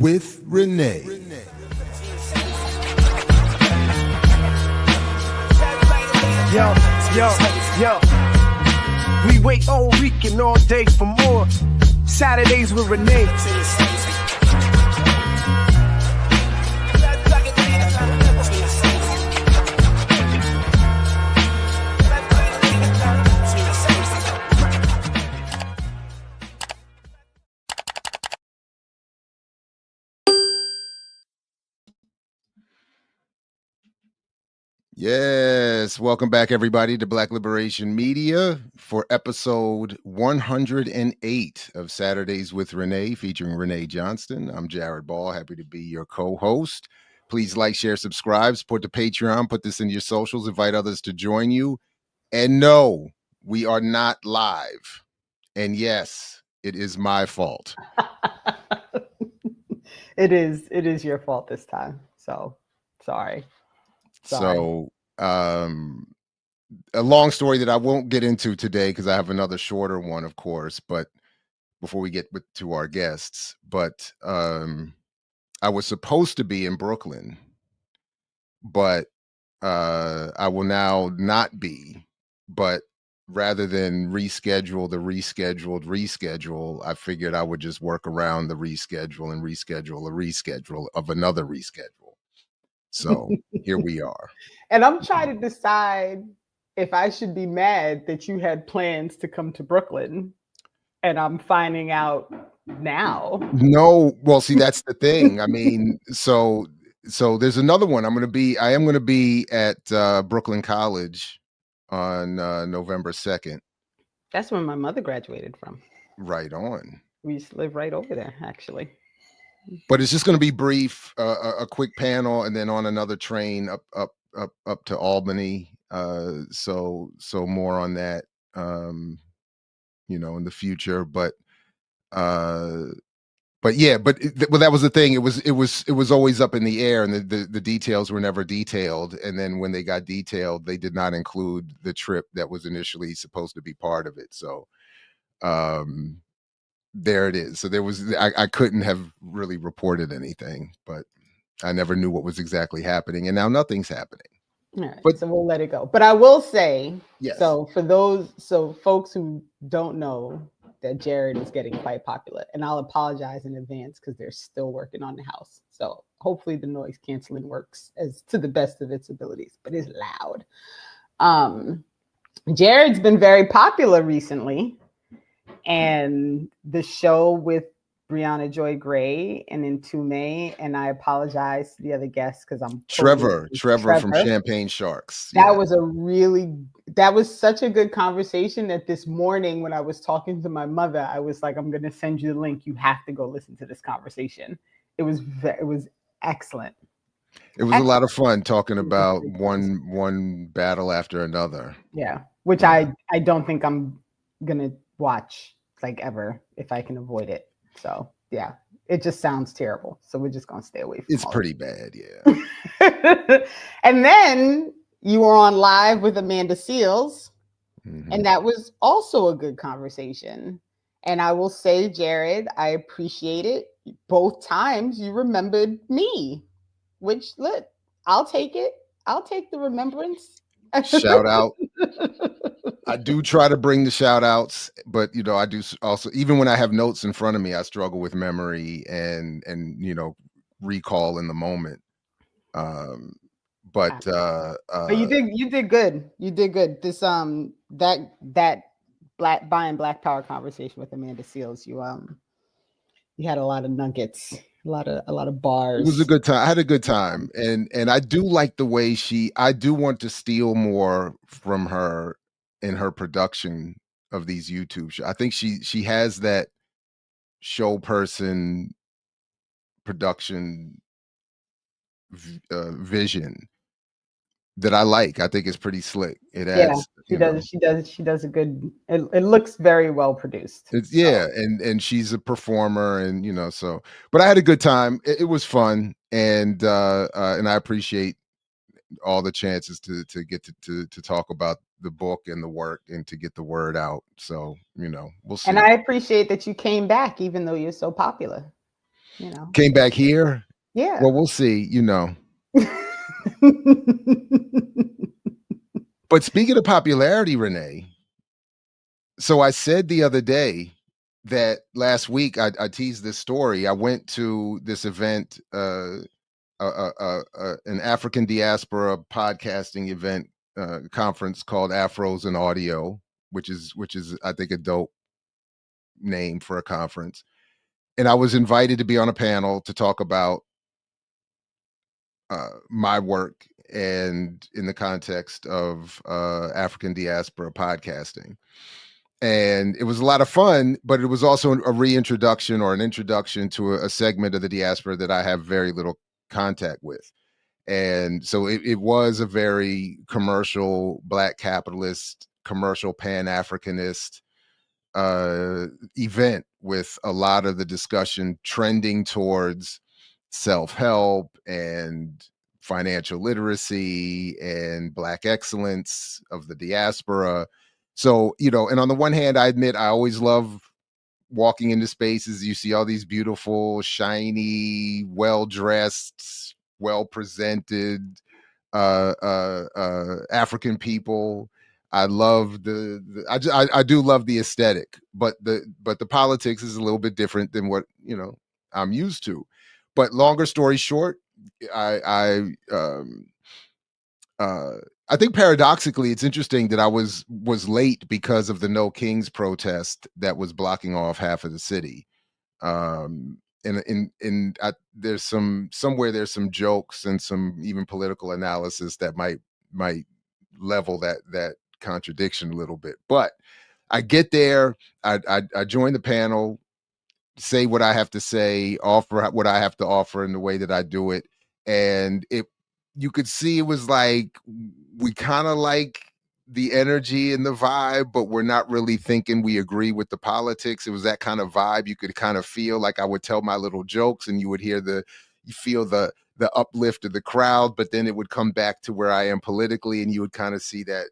with Renee. Yo. We wait all week and all day for more Saturdays with Renee. Yes, welcome back everybody to Black Liberation Media for episode 108 of Saturdays with Renee, featuring Renee Johnston. I'm Jared Ball, happy to be your co-host. Please like, share, subscribe, support the Patreon, put this in your socials, invite others to join you. And no, we are not live. And yes, it is my fault. It is your fault this time. So sorry. So, a long story that I won't get into today because I have another shorter one, of course, but before we get to our guests, but I was supposed to be in Brooklyn, but I will now not be, but rather than reschedule the reschedule, I figured I would just work around the reschedule and reschedule a reschedule of another reschedule. So here we are. And I'm trying to decide if I should be mad that you had plans to come to Brooklyn, and I'm finding out now. No, well, see, that's the thing. I mean, so there's another one. I am going to be at Brooklyn College on November 2nd. That's where my mother graduated from. Right on. We used to live right over there, actually. But it's just going to be brief, a quick panel, and then on another train up to Albany. So more on that, in the future. But yeah, well, that was the thing. It was always up in the air, and the details were never detailed. And then when they got detailed, they did not include the trip that was initially supposed to be part of it. So, there it is. So I couldn't have really reported anything, but I never knew what was exactly happening, and now nothing's happening. All right, so we'll let it go. But I will say, yes. So folks who don't know that Jared is getting quite popular, and I'll apologize in advance because they're still working on the house. So hopefully the noise canceling works as to the best of its abilities, but it's loud. Jared's been very popular recently. And the show with Brianna Joy Gray and Intume, and I apologize to the other guests because I'm Trevor from Champagne Sharks. That was such a good conversation that this morning when I was talking to my mother, I was like, I'm going to send you the link. You have to go listen to this conversation. It was excellent. It was a lot of fun talking about one battle after another. Yeah, which I don't think I'm going to watch like ever if I can avoid it. So yeah, it just sounds terrible. So we're just gonna stay away from it. It's pretty bad, yeah. And then you were on live with Amanda Seales, and that was also a good conversation. And I will say, Jared, I appreciate it. Both times you remembered me, which look, I'll take it. I'll take the remembrance. Shout out. I do try to bring the shout outs, but I do also, even when I have notes in front of me, I struggle with memory and recall in the moment. But you did good. You did good. This that Black Power conversation with Amanda Seales, you had a lot of nuggets, a lot of bars. It was a good time. I had a good time, and I do like the way I do want to steal more from her in her production of these YouTube shows. I think she has that show person production vision that I like. I think it's pretty slick. It adds. Yeah, she does a good. It looks very well produced. Yeah, and she's a performer, and so. But I had a good time. It was fun, and I appreciate all the chances to get to talk about the book and the work and to get the word out. So we'll see. And I appreciate that you came back, even though you're so popular. you know. Came back here. Yeah. Well, we'll see. But speaking of popularity, Renee, so I said the other day that last week I teased this story. I went to this event, an African diaspora podcasting event conference called Afros and Audio, which is I think a dope name for a conference. And I was invited to be on a panel to talk about my work and in the context of African diaspora podcasting. And it was a lot of fun, but it was also a reintroduction or an introduction to a segment of the diaspora that I have very little contact with. And so it was a very commercial, Black capitalist, commercial Pan-Africanist event with a lot of the discussion trending towards self-help and financial literacy and Black excellence of the diaspora. So, and on the one hand, I admit I always love walking into spaces. You see all these beautiful, shiny, well-dressed, well-presented African people. I love I do love the aesthetic, but the politics is a little bit different than what I'm used to. But longer story short, I I think paradoxically, it's interesting that I was late because of the No Kings protest that was blocking off half of the city. There's some jokes and some even political analysis that might level that contradiction a little bit. But I get there, I join the panel, say what I have to say, offer what I have to offer in the way that I do it. And you could see it was like, we kind of like the energy and the vibe, but we're not really thinking we agree with the politics. It was that kind of vibe. You could kind of feel like I would tell my little jokes and you would you feel the uplift of the crowd, but then it would come back to where I am politically and you would kind of see that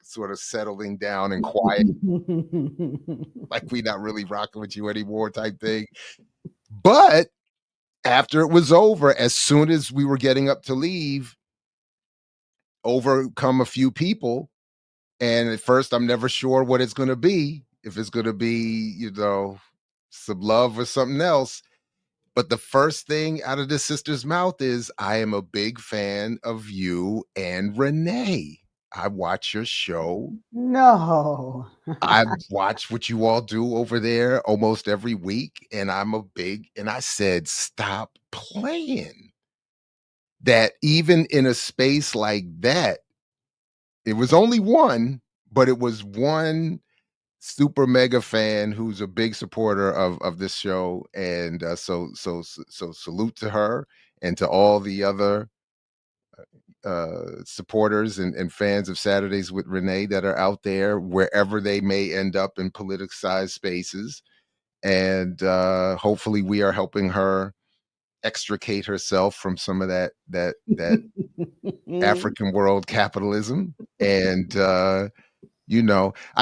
sort of settling down and quiet, like we not really rocking with you anymore type thing. But after it was over, as soon as we were getting up to leave, overcome a few people. And at first, I'm never sure what it's going to be, if it's going to be, some love or something else. But the first thing out of the sister's mouth is, I am a big fan of you and Renee. I watch your show. No. I watch what you all do over there almost every week. And and I said, stop playing. That even in a space like that, it was only one, but it was one super mega fan who's a big supporter of this show. And so salute to her and to all the other supporters and fans of Saturdays with Renee that are out there, wherever they may end up in politicized spaces. And hopefully we are helping her extricate herself from some of that African world capitalism. And I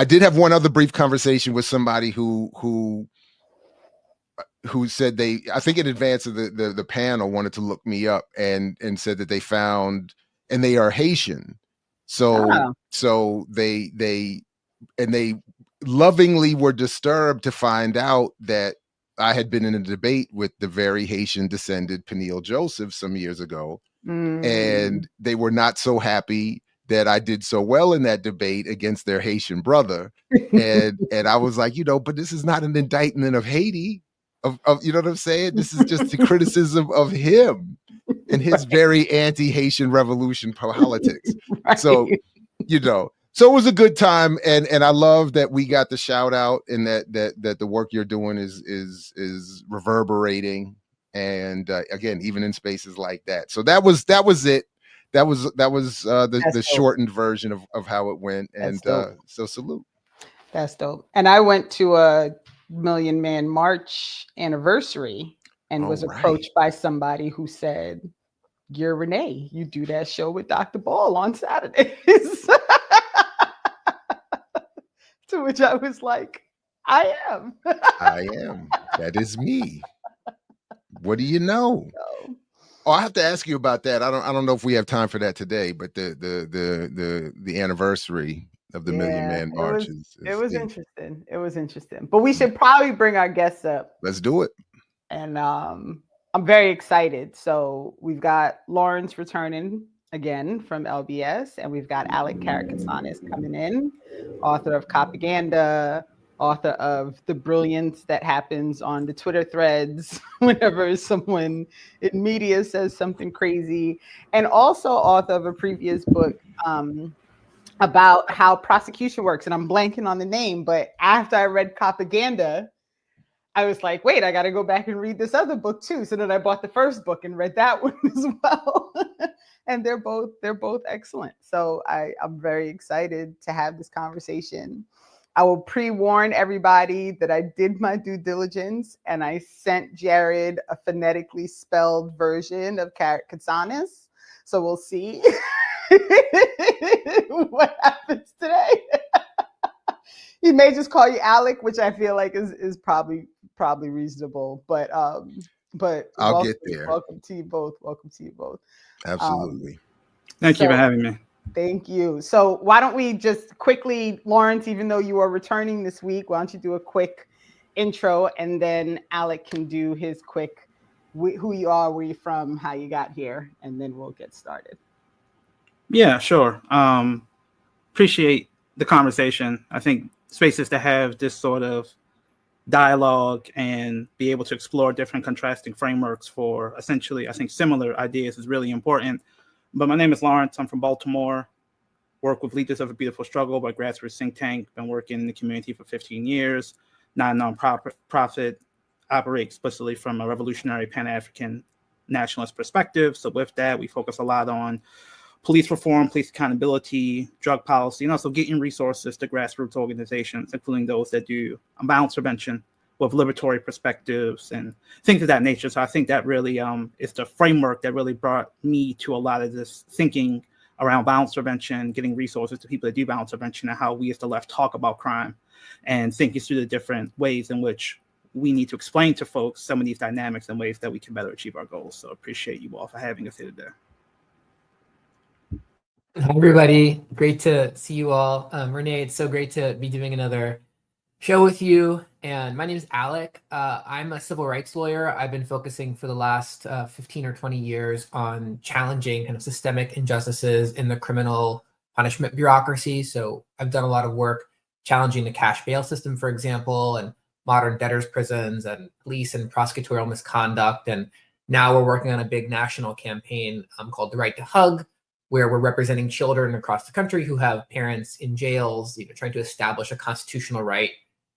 did have one other brief conversation with somebody who said I think in advance of the panel, wanted to look me up and said that they found, and they are Haitian. So they lovingly were disturbed to find out that I had been in a debate with the very Haitian descended Peniel Joseph some years ago. And they were not so happy that I did so well in that debate against their Haitian brother. And I was like, but this is not an indictment of Haiti, of you know what I'm saying? This is just a criticism of him and his very anti-Haitian revolution politics. Right. So, so it was a good time, and I love that we got the shout out, and that the work you're doing is reverberating, and again, even in spaces like that. So that was it. That was the shortened version of how it went, and so salute. That's dope. And I went to a Million Man March anniversary and was approached by somebody who said, "You're Renee. You do that show with Dr. Ball on Saturdays." To which I was like, I am. I am. That is me. What do you know? So, Oh, I have to ask you about that. I don't know if we have time for that today, but the anniversary of the Million yeah, Man it March was is the interesting. It was interesting. But we should probably bring our guests up. let's do it. And I'm very excited. So we've got Lawrence returning again from LBS, and we've got Alec Karakatsanis coming in, author of Copaganda, author of The Brilliance That Happens on the Twitter threads whenever someone in media says something crazy, and also author of a previous book about how prosecution works. And I'm blanking on the name, but after I read Copaganda, I was like, wait, I got to go back and read this other book too. So then I bought the first book and read that one as well. And they're both excellent. So I'm very excited to have this conversation. I will pre-warn everybody that I did my due diligence and I sent Jared a phonetically spelled version of Karakatsanis. So we'll see what happens today. He may just call you Alec, which I feel like is probably reasonable. But I'll welcome, get there. welcome to you both. Welcome to you both. Absolutely. Thank you for having me. Thank you. So why don't we just quickly, Lawrence, even though you are returning this week, why don't you do a quick intro, and then Alec can do his quick who you are, where you're from, how you got here, and then we'll get started. Yeah, sure. Appreciate the conversation. I think spaces to have this sort of dialogue and be able to explore different contrasting frameworks for essentially, I think, similar ideas is really important. But my name is Lawrence. I'm from Baltimore. Work with Leaders of a Beautiful Struggle by grassroots think tank. Been working in the community for 15 years. Not a nonprofit. Operate explicitly from a revolutionary Pan-African nationalist perspective. So with that, we focus a lot on police reform, police accountability, drug policy, and also getting resources to grassroots organizations, including those that do violence prevention with liberatory perspectives and things of that nature. So I think that really is the framework that really brought me to a lot of this thinking around violence prevention, getting resources to people that do violence prevention, and how we as the left talk about crime, and thinking through the different ways in which we need to explain to folks some of these dynamics and ways that we can better achieve our goals. So appreciate you all for having us here today. Hi, everybody. Great to see you all. Renee, it's so great to be doing another show with you. And my name is Alec. I'm a civil rights lawyer. I've been focusing for the last 15 or 20 years on challenging kind of systemic injustices in the criminal punishment bureaucracy. So I've done a lot of work challenging the cash bail system, for example, and modern debtors' prisons and police and prosecutorial misconduct. And now we're working on a big national campaign called The Right to Hug, where we're representing children across the country who have parents in jails, trying to establish a constitutional right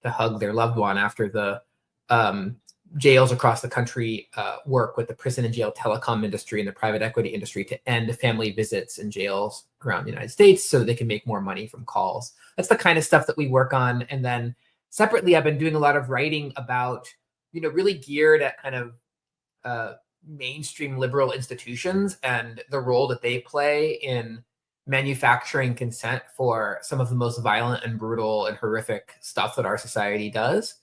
to hug their loved one after the jails across the country work with the prison and jail telecom industry and the private equity industry to end family visits in jails around the United States so they can make more money from calls. That's the kind of stuff that we work on. And then separately, I've been doing a lot of writing about, really geared at kind of mainstream liberal institutions and the role that they play in manufacturing consent for some of the most violent and brutal and horrific stuff that our society does.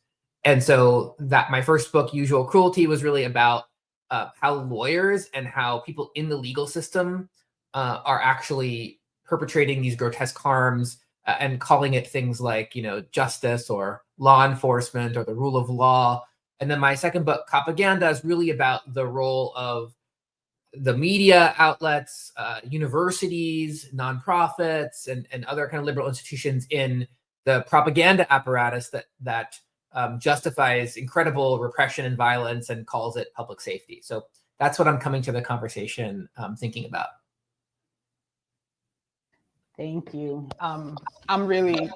And so that my first book, Usual Cruelty, was really about how lawyers and how people in the legal system are actually perpetrating these grotesque harms and calling it things like, justice or law enforcement or the rule of law. And then my second book, Copaganda, is really about the role of the media outlets, universities, nonprofits, and other kind of liberal institutions in the propaganda apparatus that justifies incredible repression and violence and calls it public safety. So that's what I'm coming to the conversation thinking about. Thank you. I'm really,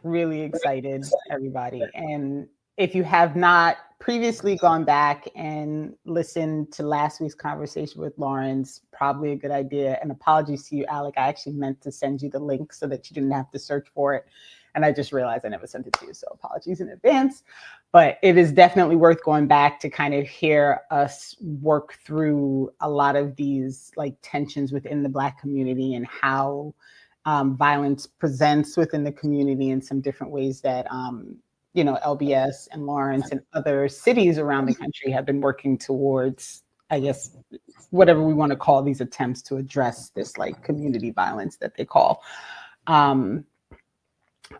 really excited, everybody. And if you have not previously gone back and listened to last week's conversation with Lawrence, probably a good idea. And apologies to you, Alec. I actually meant to send you the link so that you didn't have to search for it. And I just realized I never sent it to you. So apologies in advance. But it is definitely worth going back to kind of hear us work through a lot of these tensions within the Black community and how violence presents within the community in some different ways that LBS and Lawrence and other cities around the country have been working towards, I guess, whatever we want to call these attempts to address this like community violence that they call.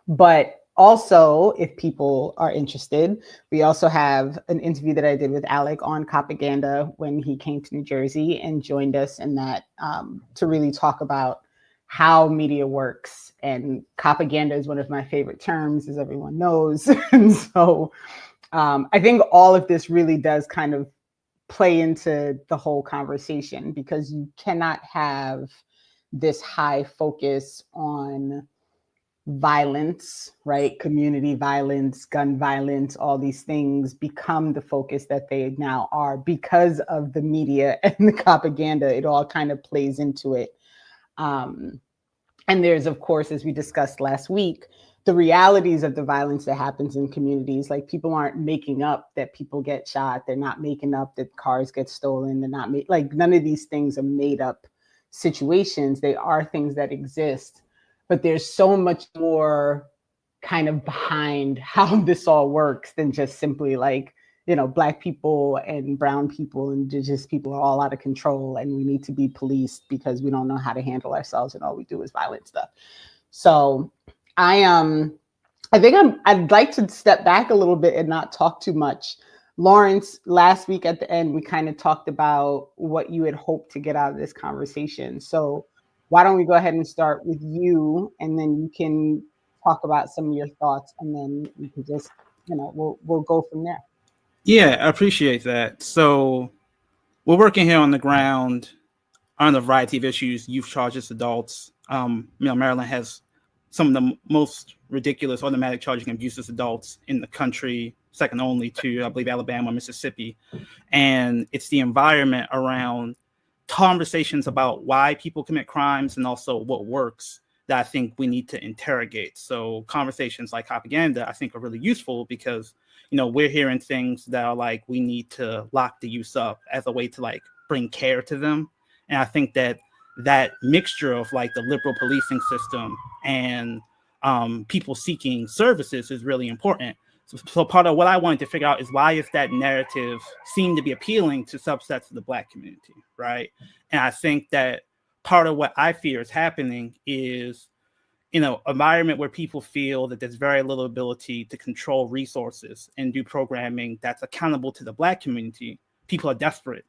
But also, if people are interested, we also have an interview that I did with Alec on Copaganda when he came to New Jersey and joined us in that to really talk about how media works. And Copaganda is one of my favorite terms, as everyone knows. And so I think all of this really does kind of play into the whole conversation, because you cannot have this high focus on violence, right? Community violence, gun violence, all these things become the focus that they now are because of the media and the propaganda. It all kind of plays into it. And there's, of course, as we discussed last week, the realities of the violence that happens in communities. Like, people aren't making up that people get shot. They're not making up that cars get stolen. They're not like, none of these things are made up situations. They are things that exist. But there's so much more kind of behind how this all works than just simply like, Black people and brown people and indigenous people are all out of control and we need to be policed because we don't know how to handle ourselves and all we do is violent stuff. So I'd like to step back a little bit and not talk too much. Lawrence, last week at the end, we kind of talked about what you had hoped to get out of this conversation. So why don't we go ahead and start with you, and then you can talk about some of your thoughts, and then we can just, we'll go from there. Yeah, I appreciate that. So we're working here on the ground on a variety of issues, youth charges, adults. Maryland has some of the most ridiculous automatic charging of useless adults in the country, second only to, I believe, Alabama, Mississippi. And it's the environment around conversations about why people commit crimes and also what works that I think we need to interrogate. So conversations like Copaganda, I think, are really useful because, we're hearing things that are like, we need to lock the youth up as a way to like bring care to them. And I think that mixture of like the liberal policing system and people seeking services is really important. So part of what I wanted to figure out is why is that narrative seem to be appealing to subsets of the Black community, right? And I think that part of what I fear is happening is, environment where people feel that there's very little ability to control resources and do programming that's accountable to the Black community. People are desperate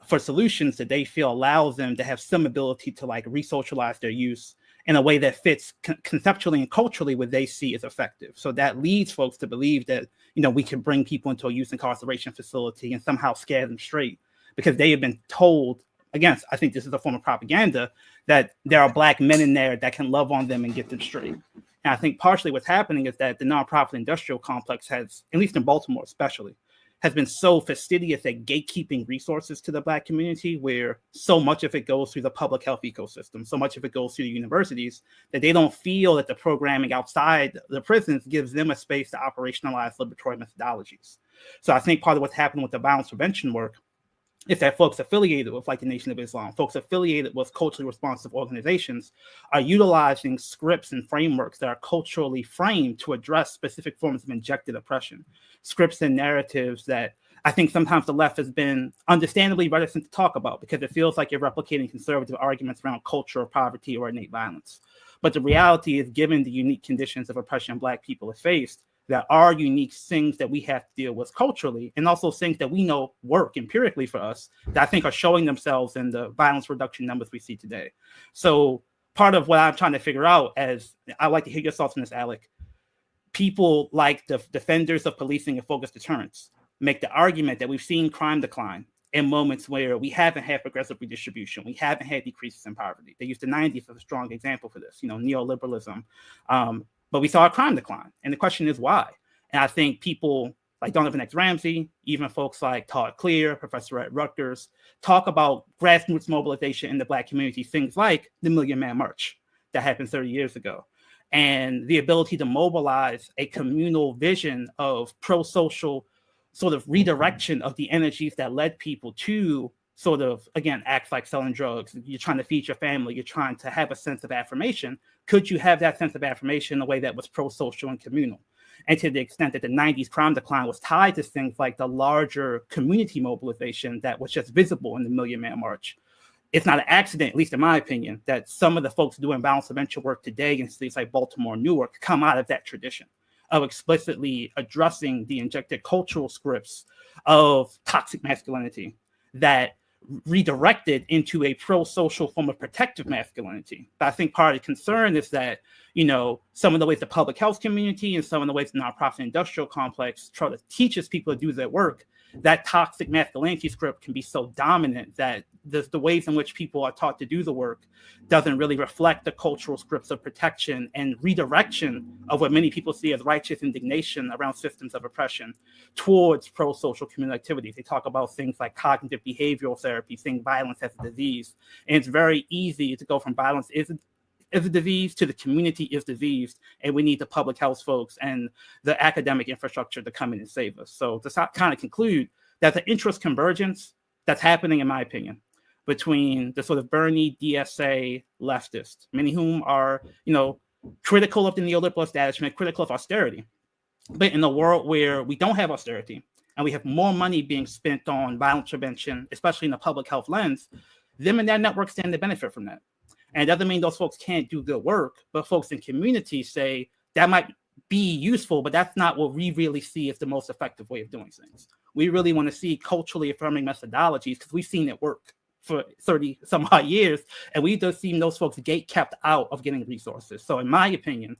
for solutions that they feel allows them to have some ability to like re-socialize their use in a way that fits conceptually and culturally what they see as effective. So that leads folks to believe that, we can bring people into a youth incarceration facility and somehow scare them straight because they have been told, again, I think this is a form of propaganda, that there are Black men in there that can love on them and get them straight. And I think partially what's happening is that the nonprofit industrial complex has, at least in Baltimore especially, has been so fastidious at gatekeeping resources to the Black community, where so much of it goes through the public health ecosystem, so much of it goes through the universities, that they don't feel that the programming outside the prisons gives them a space to operationalize liberatory methodologies. So I think part of what's happened with the violence prevention work is that folks affiliated with like the Nation of Islam, folks affiliated with culturally responsive organizations are utilizing scripts and frameworks that are culturally framed to address specific forms of injected oppression, scripts and narratives that I think sometimes the left has been understandably reticent to talk about because it feels like you're replicating conservative arguments around culture or poverty or innate violence. But the reality is, given the unique conditions of oppression Black people have faced, there are unique things that we have to deal with culturally, and also things that we know work empirically for us that I think are showing themselves in the violence reduction numbers we see today. So part of what I'm trying to figure out, as I'd like to hear your thoughts on this, Alec, people like the defenders of policing and focused deterrence make the argument that we've seen crime decline in moments where we haven't had progressive redistribution, we haven't had decreases in poverty. They used the 90s as a strong example for this, neoliberalism. But we saw a crime decline. And the question is why? And I think people like Donovan X. Ramsey, even folks like Todd Clear, Professor at Rutgers, talk about grassroots mobilization in the Black community, things like the Million Man March that happened 30 years ago, and the ability to mobilize a communal vision of pro-social sort of redirection of the energies that led people to sort of, again, acts like selling drugs. You're trying to feed your family. You're trying to have a sense of affirmation. Could you have that sense of affirmation in a way that was pro-social and communal? And to the extent that the 90s crime decline was tied to things like the larger community mobilization that was just visible in the Million Man March, it's not an accident, at least in my opinion, that some of the folks doing violence prevention work today in cities like Baltimore and Newark come out of that tradition of explicitly addressing the injected cultural scripts of toxic masculinity that redirected into a pro-social form of protective masculinity. But I think part of the concern is that, some of the ways the public health community and some of the ways the nonprofit industrial complex try to teaches people to do their work, that toxic masculinity script can be so dominant that the ways in which people are taught to do the work doesn't really reflect the cultural scripts of protection and redirection of what many people see as righteous indignation around systems of oppression towards pro-social community activities. They talk about things like cognitive behavioral therapy, seeing violence as a disease. And it's very easy to go from violence is a disease to the community is diseased, and we need the public health folks and the academic infrastructure to come in and save us. So to kind of conclude, that the interest convergence that's happening, in my opinion, between the sort of Bernie DSA leftists, many of whom are, critical of the neoliberal establishment, critical of austerity. But in a world where we don't have austerity and we have more money being spent on violence prevention, especially in the public health lens, them and their networks stand to benefit from that. And it doesn't mean those folks can't do good work, but folks in communities say that might be useful, but that's not what we really see as the most effective way of doing things. We really want to see culturally affirming methodologies because we've seen it work for 30 some odd years, and we've just seen those folks gate kept out of getting resources. So in my opinion,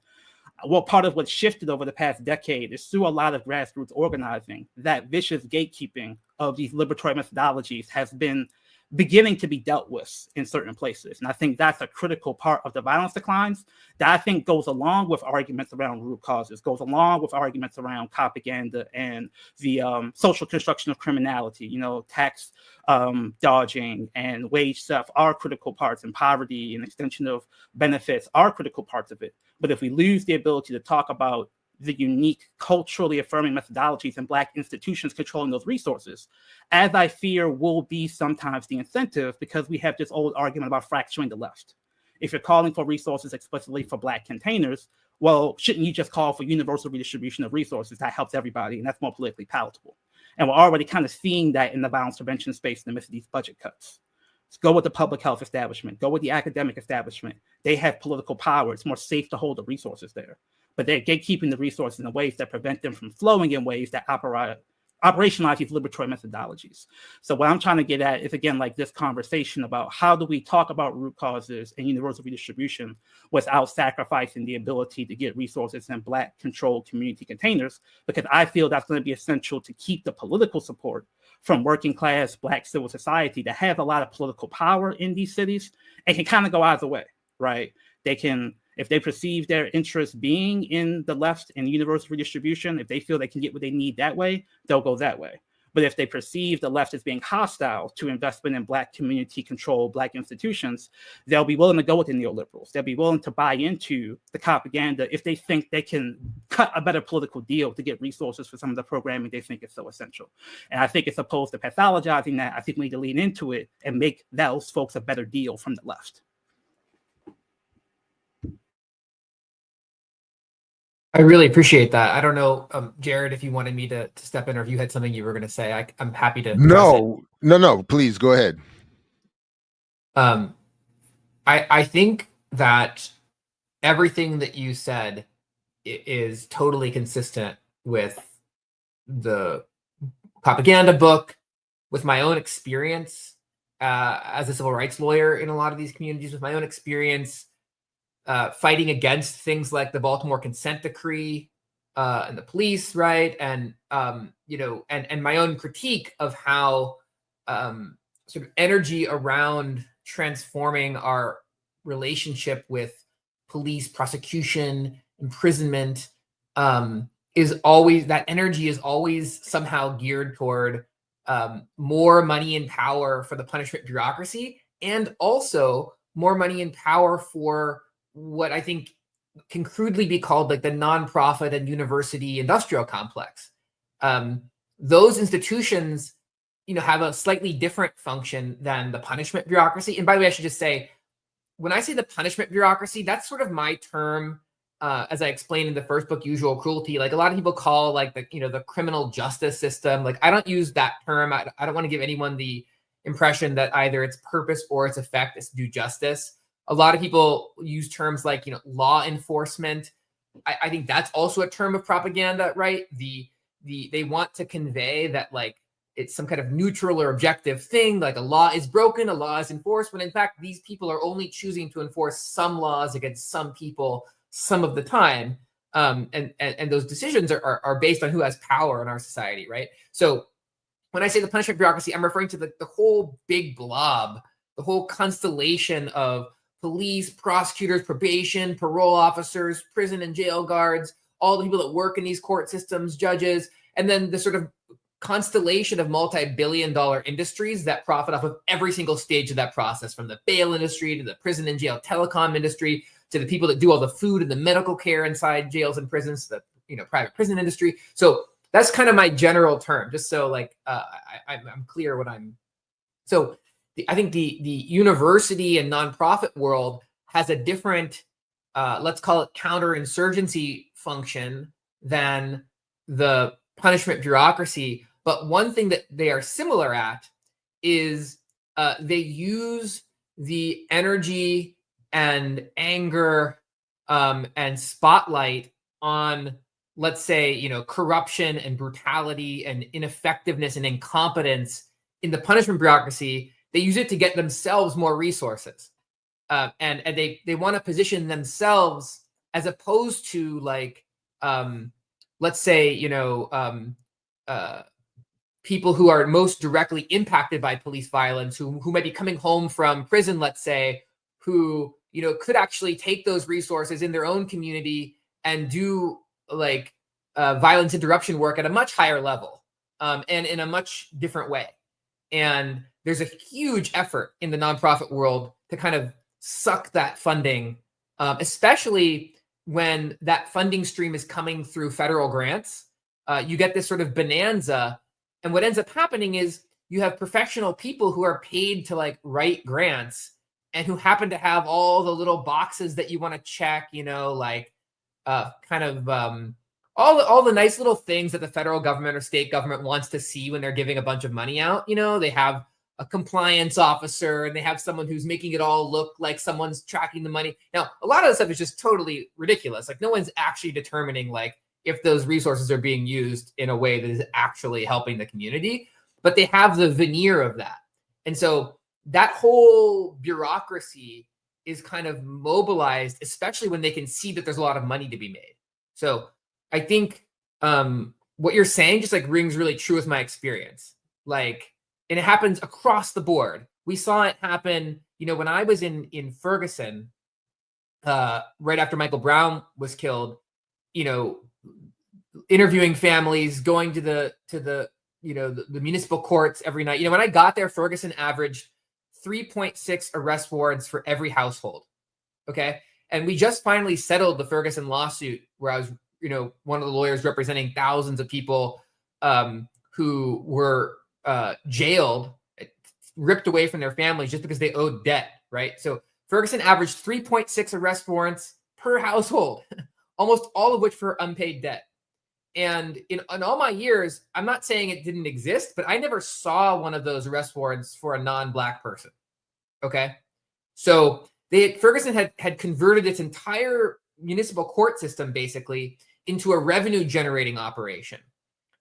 part of what's shifted over the past decade is through a lot of grassroots organizing, that vicious gatekeeping of these liberatory methodologies has been beginning to be dealt with in certain places. And I think that's a critical part of the violence declines that I think goes along with arguments around root causes, goes along with arguments around Copaganda and the social construction of criminality, tax dodging and wage theft are critical parts, and poverty and extension of benefits are critical parts of it. But if we lose the ability to talk about the unique culturally affirming methodologies and Black institutions controlling those resources, as I fear will be sometimes the incentive, because we have this old argument about fracturing the left. If you're calling for resources explicitly for Black containers, well, shouldn't you just call for universal redistribution of resources? That helps everybody, and that's more politically palatable. And we're already kind of seeing that in the violence prevention space in the midst of these budget cuts. So go with the public health establishment, go with the academic establishment. They have political power. It's more safe to hold the resources there. But they're gatekeeping the resources in ways that prevent them from flowing in ways that operationalize these liberatory methodologies. So what I'm trying to get at is, again, like this conversation about how do we talk about root causes and universal redistribution without sacrificing the ability to get resources in Black controlled community containers, because I feel that's going to be essential to keep the political support from working class Black civil society that have a lot of political power in these cities and can kind of go either way, right? They can, if they perceive their interest being in the left and universal redistribution, if they feel they can get what they need that way, they'll go that way. But if they perceive the left as being hostile to investment in Black community control, Black institutions, they'll be willing to go with the neoliberals. They'll be willing to buy into the Copaganda if they think they can cut a better political deal to get resources for some of the programming they think is so essential. And I think it's opposed to pathologizing that. I think we need to lean into it and make those folks a better deal from the left. I really appreciate that. I don't know, Jared, if you wanted me to step in or if you had something you were going to say. I'm happy to. No, please go ahead. I think that everything that you said is totally consistent with the Copaganda book, with my own experience as a civil rights lawyer in a lot of these communities, with my own experience fighting against things like the Baltimore consent decree and the police, right? And and my own critique of how sort of energy around transforming our relationship with police, prosecution, imprisonment is always, that energy is always somehow geared toward more money and power for the punishment bureaucracy, and also more money and power for what I think can crudely be called like the nonprofit and university industrial complex. Those institutions, have a slightly different function than the punishment bureaucracy. And by the way, I should just say, when I say the punishment bureaucracy, that's sort of my term as I explained in the first book, Usual Cruelty, like a lot of people call like the criminal justice system. Like I don't use that term. I don't want to give anyone the impression that either its purpose or its effect is to do justice. A lot of people use terms like, law enforcement. I think that's also a term of propaganda, right? They want to convey that like it's some kind of neutral or objective thing, like a law is broken, a law is enforced, when in fact these people are only choosing to enforce some laws against some people some of the time. And those decisions are based on who has power in our society, right? So when I say the punishment bureaucracy, I'm referring to the whole big blob, the whole constellation of police, prosecutors, probation, parole officers, prison and jail guards, all the people that work in these court systems, judges, and then the sort of constellation of multi-billion-dollar industries that profit off of every single stage of that process, from the bail industry to the prison and jail telecom industry to the people that do all the food and the medical care inside jails and prisons, the private prison industry. So that's kind of my general term, just so like I'm clear what I'm. So I think the university and nonprofit world has a different, let's call it counterinsurgency function than the punishment bureaucracy. But one thing that they are similar at is they use the energy and anger and spotlight on, let's say, corruption and brutality and ineffectiveness and incompetence in the punishment bureaucracy. They use it to get themselves more resources. And they want to position themselves as opposed to like, let's say, people who are most directly impacted by police violence, who might be coming home from prison, let's say, who, could actually take those resources in their own community and do like violence interruption work at a much higher level and in a much different way. And there's a huge effort in the nonprofit world to kind of suck that funding, especially when that funding stream is coming through federal grants. You get this sort of bonanza. And what ends up happening is you have professional people who are paid to like write grants and who happen to have all the little boxes that you want to check, like all the nice little things that the federal government or state government wants to see when they're giving a bunch of money out. They have a compliance officer and they have someone who's making it all look like someone's tracking the money. Now, a lot of this stuff is just totally ridiculous. Like no one's actually determining like if those resources are being used in a way that is actually helping the community, but they have the veneer of that. And so that whole bureaucracy is kind of mobilized, especially when they can see that there's a lot of money to be made. So I think what you're saying just like rings really true with my experience. Like, and it happens across the board. We saw it happen, when I was in Ferguson, right after Michael Brown was killed, interviewing families, going to the municipal courts every night. When I got there, Ferguson averaged 3.6 arrest warrants for every household. Okay. And we just finally settled the Ferguson lawsuit where I was, one of the lawyers representing thousands of people who were jailed, ripped away from their families just because they owed debt, right? So Ferguson averaged 3.6 arrest warrants per household, almost all of which for unpaid debt. And in all my years, I'm not saying it didn't exist, but I never saw one of those arrest warrants for a non-Black person. Okay. So Ferguson had converted its entire municipal court system basically into a revenue generating operation.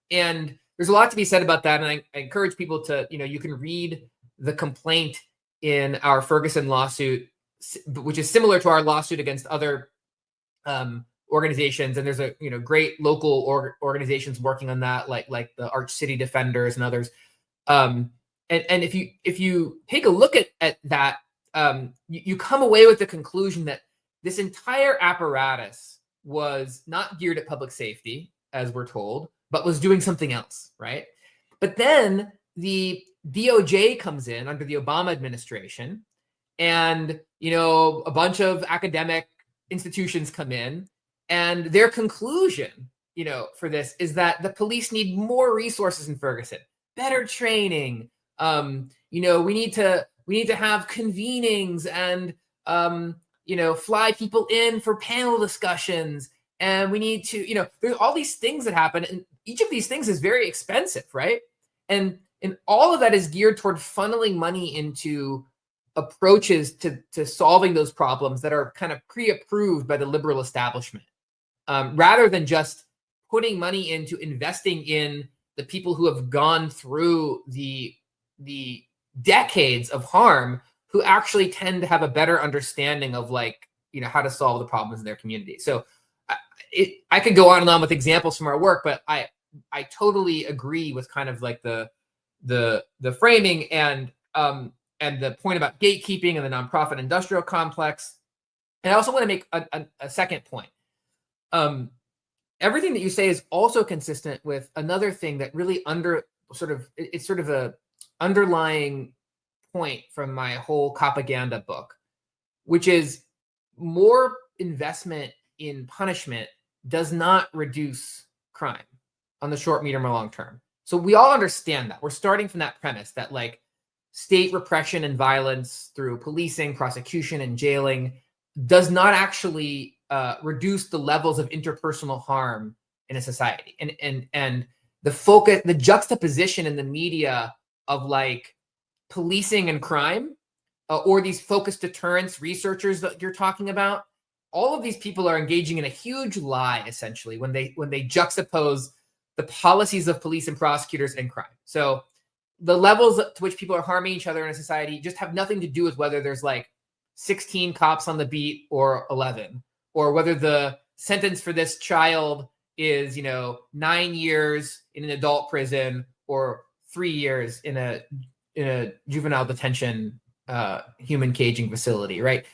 And there's a lot to be said about that. And I encourage people to, you can read the complaint in our Ferguson lawsuit, which is similar to our lawsuit against other organizations. And there's a great local organizations working on that, like the Arch City Defenders and others. And if you take a look at that, you come away with the conclusion that this entire apparatus was not geared at public safety, as we're told, but was doing something else, right? But then the DOJ comes in under the Obama administration, and a bunch of academic institutions come in, and their conclusion, for this is that the police need more resources in Ferguson, better training. We need to have convenings and fly people in for panel discussions, and we need to, there's all these things that happen, and each of these things is very expensive, right? And all of that is geared toward funneling money into approaches to solving those problems that are kind of pre-approved by the liberal establishment, rather than just putting money into investing in the people who have gone through the decades of harm, who actually tend to have a better understanding of how to solve the problems in their community. So I could go on and on with examples from our work, but I totally agree with kind of like the framing and the point about gatekeeping and the nonprofit industrial complex. And I also want to make a second point. Everything that you say is also consistent with another thing that really it's sort of a underlying point from my whole Copaganda book, which is more investment in punishment does not reduce crime on the short, medium, or long term. So we all understand that. We're starting from that premise that state repression and violence through policing, prosecution, and jailing does not actually reduce the levels of interpersonal harm in a society. And the focus, the juxtaposition in the media of policing and crime, or these focused deterrence researchers that you're talking about, all of these people are engaging in a huge lie, essentially, when they juxtapose the policies of police and prosecutors and crime. So the levels to which people are harming each other in a society just have nothing to do with whether there's 16 cops on the beat or 11, or whether the sentence for this child is 9 years in an adult prison or 3 years in a juvenile detention human caging facility, right?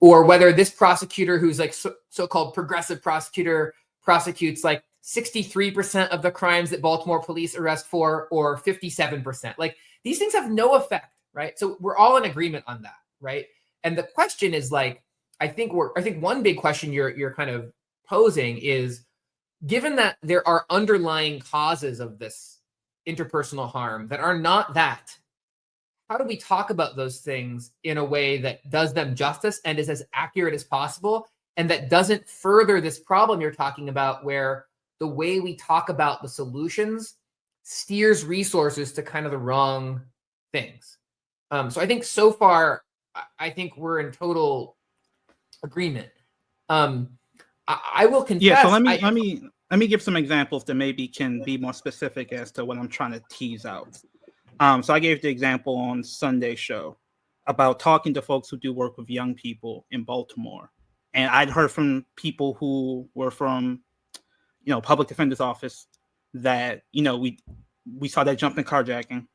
Or whether this prosecutor, who's so-called progressive prosecutor, prosecutes 63% of the crimes that Baltimore police arrest for, or 57%. These things have no effect, right? So we're all in agreement on that, right? And the question is I think one big question you're kind of posing is, given that there are underlying causes of this interpersonal harm that are not that, how do we talk about those things in a way that does them justice and is as accurate as possible, and that doesn't further this problem you're talking about, where the way we talk about the solutions steers resources to kind of the wrong things? So I think so far, I think we're in total agreement. I will confess. Yeah. So let me give some examples that maybe can be more specific as to what I'm trying to tease out. So I gave the example on Sunday's show about talking to folks who do work with young people in Baltimore, and I'd heard from people who were from, public defender's office that we saw that jump in carjacking.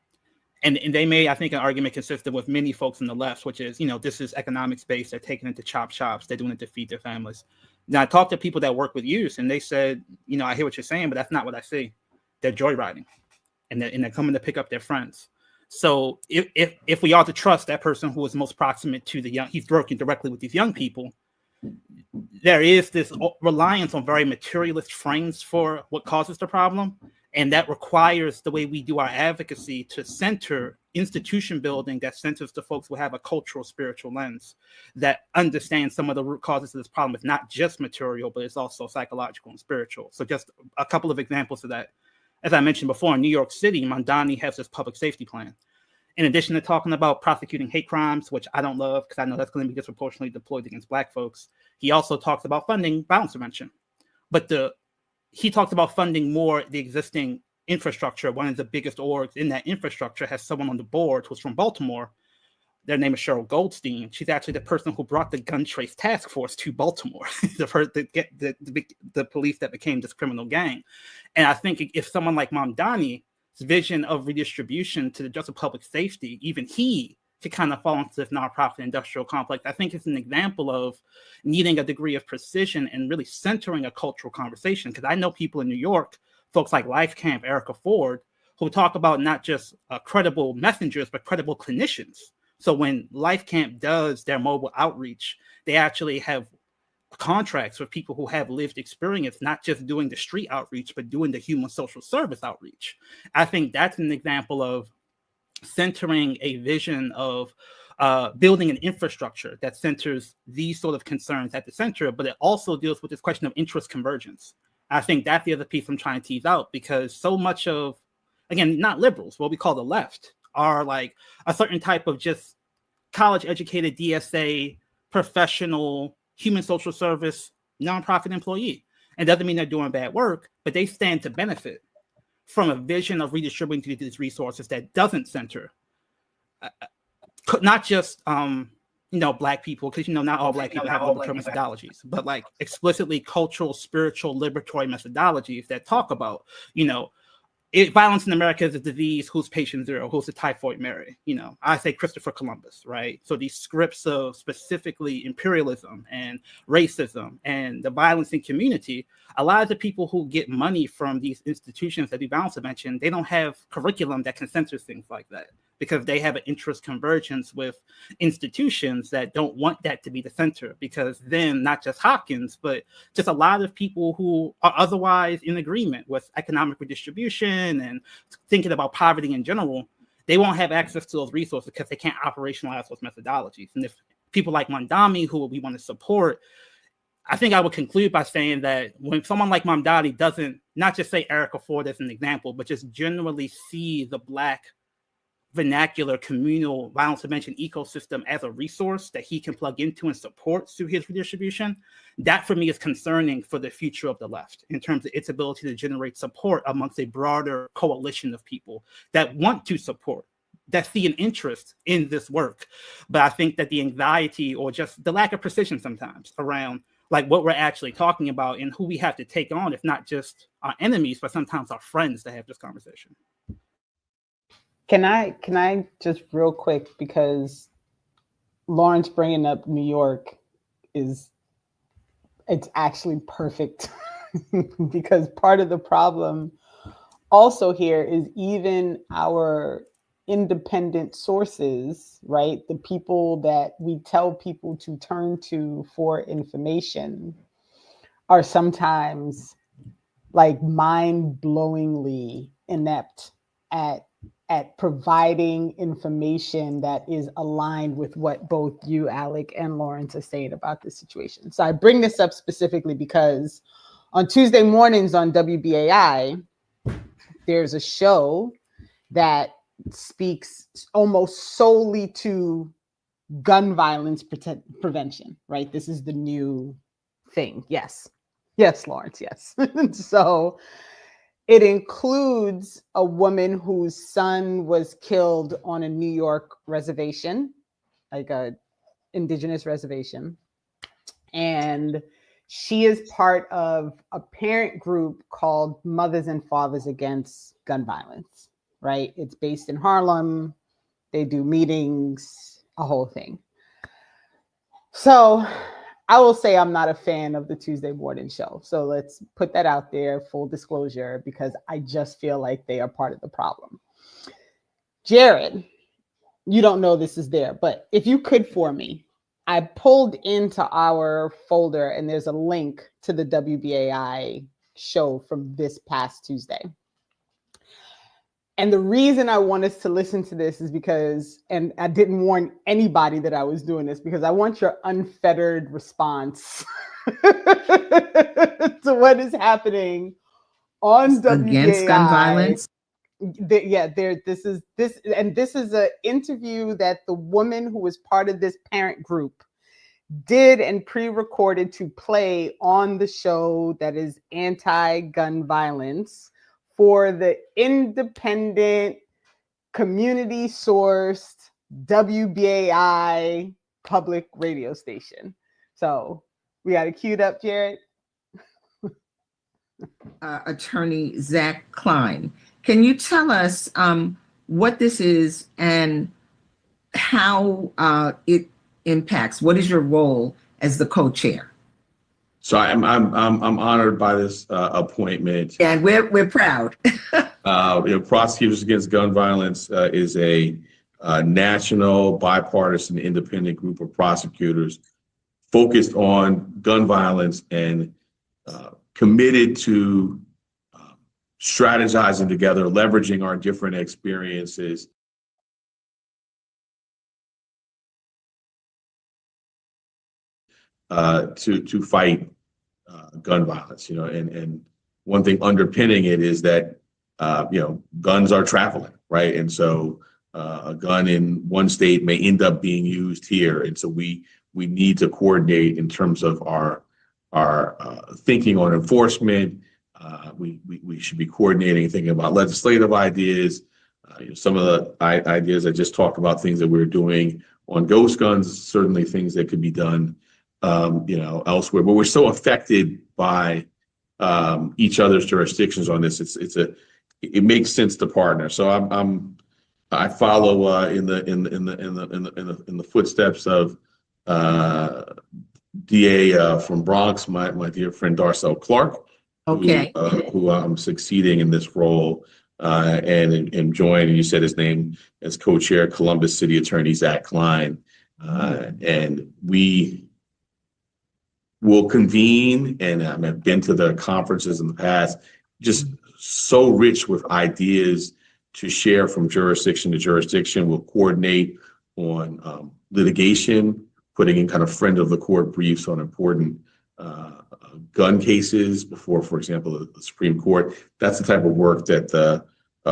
And they made, I think, an argument consistent with many folks on the left, which is, this is economics based. They're taking it to chop shops. They're doing it to feed their families. Now, I talked to people that work with youth, and they said, I hear what you're saying, but that's not what I see. They're joyriding, and they're coming to pick up their friends. So if we are to trust that person who is most proximate to the young, he's working directly with these young people, there is this reliance on very materialist frames for what causes the problem. And that requires the way we do our advocacy to center institution building that centers the folks who have a cultural, spiritual lens, that understand some of the root causes of this problem. It's not just material, but it's also psychological and spiritual. So just a couple of examples of that. As I mentioned before, in New York City, Mamdani has this public safety plan. In addition to talking about prosecuting hate crimes, which I don't love because I know that's going to be disproportionately deployed against Black folks, he also talks about funding violence prevention. But he talked about funding more the existing infrastructure. One of the biggest orgs in that infrastructure has someone on the board who's from Baltimore. Their name is Cheryl Goldstein. She's actually the person who brought the gun trace task force to Baltimore, the police that became this criminal gang. And I think if someone like Mamdani's vision of redistribution to the justice of public safety, even he to kind of fall into this nonprofit industrial complex, I think it's an example of needing a degree of precision and really centering a cultural conversation. Because I know people in New York, folks like Life Camp, Erica Ford, who talk about not just credible messengers, but credible clinicians. So when Life Camp does their mobile outreach, they actually have contracts with people who have lived experience, not just doing the street outreach, but doing the human social service outreach. I think that's an example of centering a vision of building an infrastructure that centers these sort of concerns at the center, but it also deals with this question of interest convergence. I think that's the other piece I'm trying to tease out, because so much of, again, not liberals, what we call the left, are like a certain type of just college educated DSA professional human social service nonprofit employee. It doesn't mean they're doing bad work, but they stand to benefit from a vision of redistributing these resources that doesn't center not just Black people, because not all Black people have liberatory methodologies, but like explicitly cultural, spiritual, liberatory methodologies that talk about violence in America is a disease. Who's patient zero? Who's the typhoid Mary? I say Christopher Columbus, right? So these scripts of specifically imperialism and racism and the violence in community, a lot of the people who get money from these institutions that we bound to mention, they don't have curriculum that can censor things like that, because they have an interest convergence with institutions that don't want that to be the center, because then not just Hopkins, but just a lot of people who are otherwise in agreement with economic redistribution and thinking about poverty in general, they won't have access to those resources because they can't operationalize those methodologies. And if people like Mamdani, who we want to support, I think I would conclude by saying that when someone like Mamdani doesn't, not just say Erica Ford as an example, but just generally see the Black vernacular communal violence prevention ecosystem as a resource that he can plug into and support through his redistribution, that for me is concerning for the future of the left in terms of its ability to generate support amongst a broader coalition of people that want to support, that see an interest in this work. But I think that the anxiety or just the lack of precision sometimes around like what we're actually talking about and who we have to take on, if not just our enemies, but sometimes our friends, to have this conversation. Can I just real quick, because Lawrence bringing up New York it's actually perfect because part of the problem also here is even our independent sources, right? The people that we tell people to turn to for information are sometimes like mind-blowingly inept at providing information that is aligned with what both you, Alec, and Lawrence are saying about this situation. So I bring this up specifically because on Tuesday mornings on WBAI, there's a show that speaks almost solely to gun violence prevention, right? This is the new thing. Yes, Lawrence, yes. So it includes a woman whose son was killed on a New York reservation, like a indigenous reservation. And she is part of a parent group called Mothers and Fathers Against Gun Violence, right? It's based in Harlem. They do meetings, a whole thing. So I will say I'm not a fan of the Tuesday morning show. So let's put that out there, full disclosure, because I just feel like they are part of the problem. Jared, you don't know this is there, but if you could for me, I pulled into our folder and there's a link to the WBAI show from this past Tuesday. And the reason I want us to listen to this is because, and I didn't warn anybody that I was doing this, because I want your unfettered response to what is happening on WBAI. Against gun violence? This is an interview that the woman who was part of this parent group did and pre-recorded to play on the show that is anti-gun violence for the independent, community-sourced WBAI public radio station. So we got it queued up, Jared. Attorney Zach Klein, can you tell us what this is and how it impacts? What is your role as the co-chair? So I'm honored by this appointment. And we're proud. Prosecutors Against Gun Violence is a national, bipartisan, independent group of prosecutors focused on gun violence and committed to strategizing together, leveraging our different experiences to fight gun violence. And one thing underpinning it is that guns are traveling, right? And so a gun in one state may end up being used here, and so we need to coordinate in terms of our thinking on enforcement. We should be coordinating and thinking about legislative ideas. Some of the ideas I just talked about, things that we're doing on ghost guns, certainly things that could be done, elsewhere. But we're so affected by each other's jurisdictions on this. It makes sense to partner. So I follow in the footsteps of DA from Bronx, my dear friend Darcel Clark. Okay. Who I'm succeeding in this role, and joined, and you said his name, as co-chair, Columbus City Attorney Zach Klein. And we will convene, and I've been to the conferences in the past, just so rich with ideas to share from jurisdiction to jurisdiction. We'll coordinate on litigation, putting in kind of friend of the court briefs on important gun cases before, for example, the Supreme Court. That's the type of work that the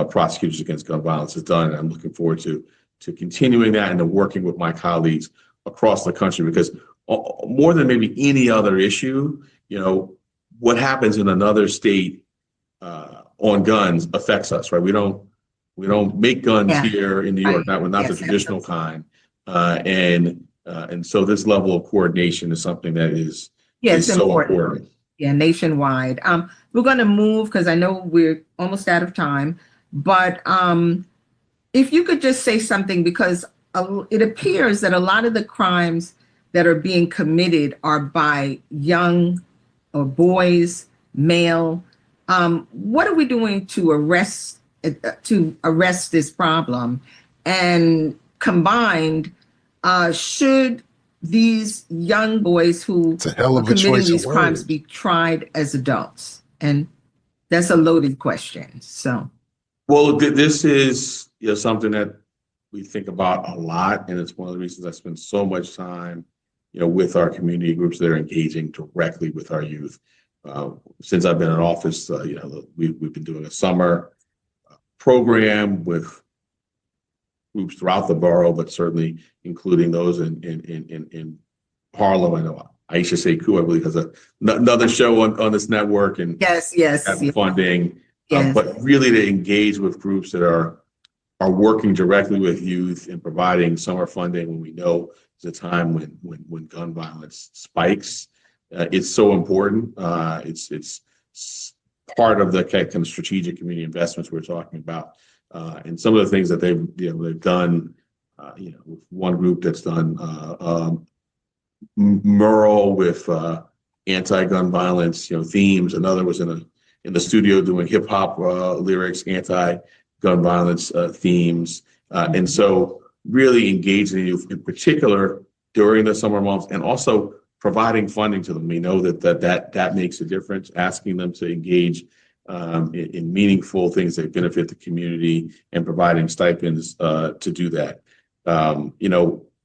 Prosecutors Against Gun Violence has done. And I'm looking forward to continuing that and to working with my colleagues across the country, because more than maybe any other issue, what happens in another state on guns affects us, right? We don't make guns here in New York, not the traditional kind. And so this level of coordination is something that is so important. Yeah, nationwide. We're going to move, because I know we're almost out of time, but if you could just say something, because it appears that a lot of the crimes that are being committed are by young or boys, male. What are we doing to arrest this problem? And combined, should these young boys who are committing these crimes be tried as adults? And that's a loaded question. So, well, this is something that we think about a lot, and it's one of the reasons I spend so much time, with our community groups that are engaging directly with our youth. Since I've been in office, we've been doing a summer program with groups throughout the borough, but certainly including those in Harlem. I know Aisha Sekou, I believe, has another show on this network, and yes, funding. Yes. But really to engage with groups that are working directly with youth and providing summer funding when we know there's a time when gun violence spikes. It's so important. It's part of the kind of strategic community investments we're talking about. And some of the things that they've done, with one group that's done mural with anti-gun violence, themes. Another was in the studio doing hip hop lyrics, anti-gun violence themes, and so really engaging youth in particular during the summer months, and also providing funding to them. We know that makes a difference. Asking them to engage in meaningful things that benefit the community, and providing stipends to do that.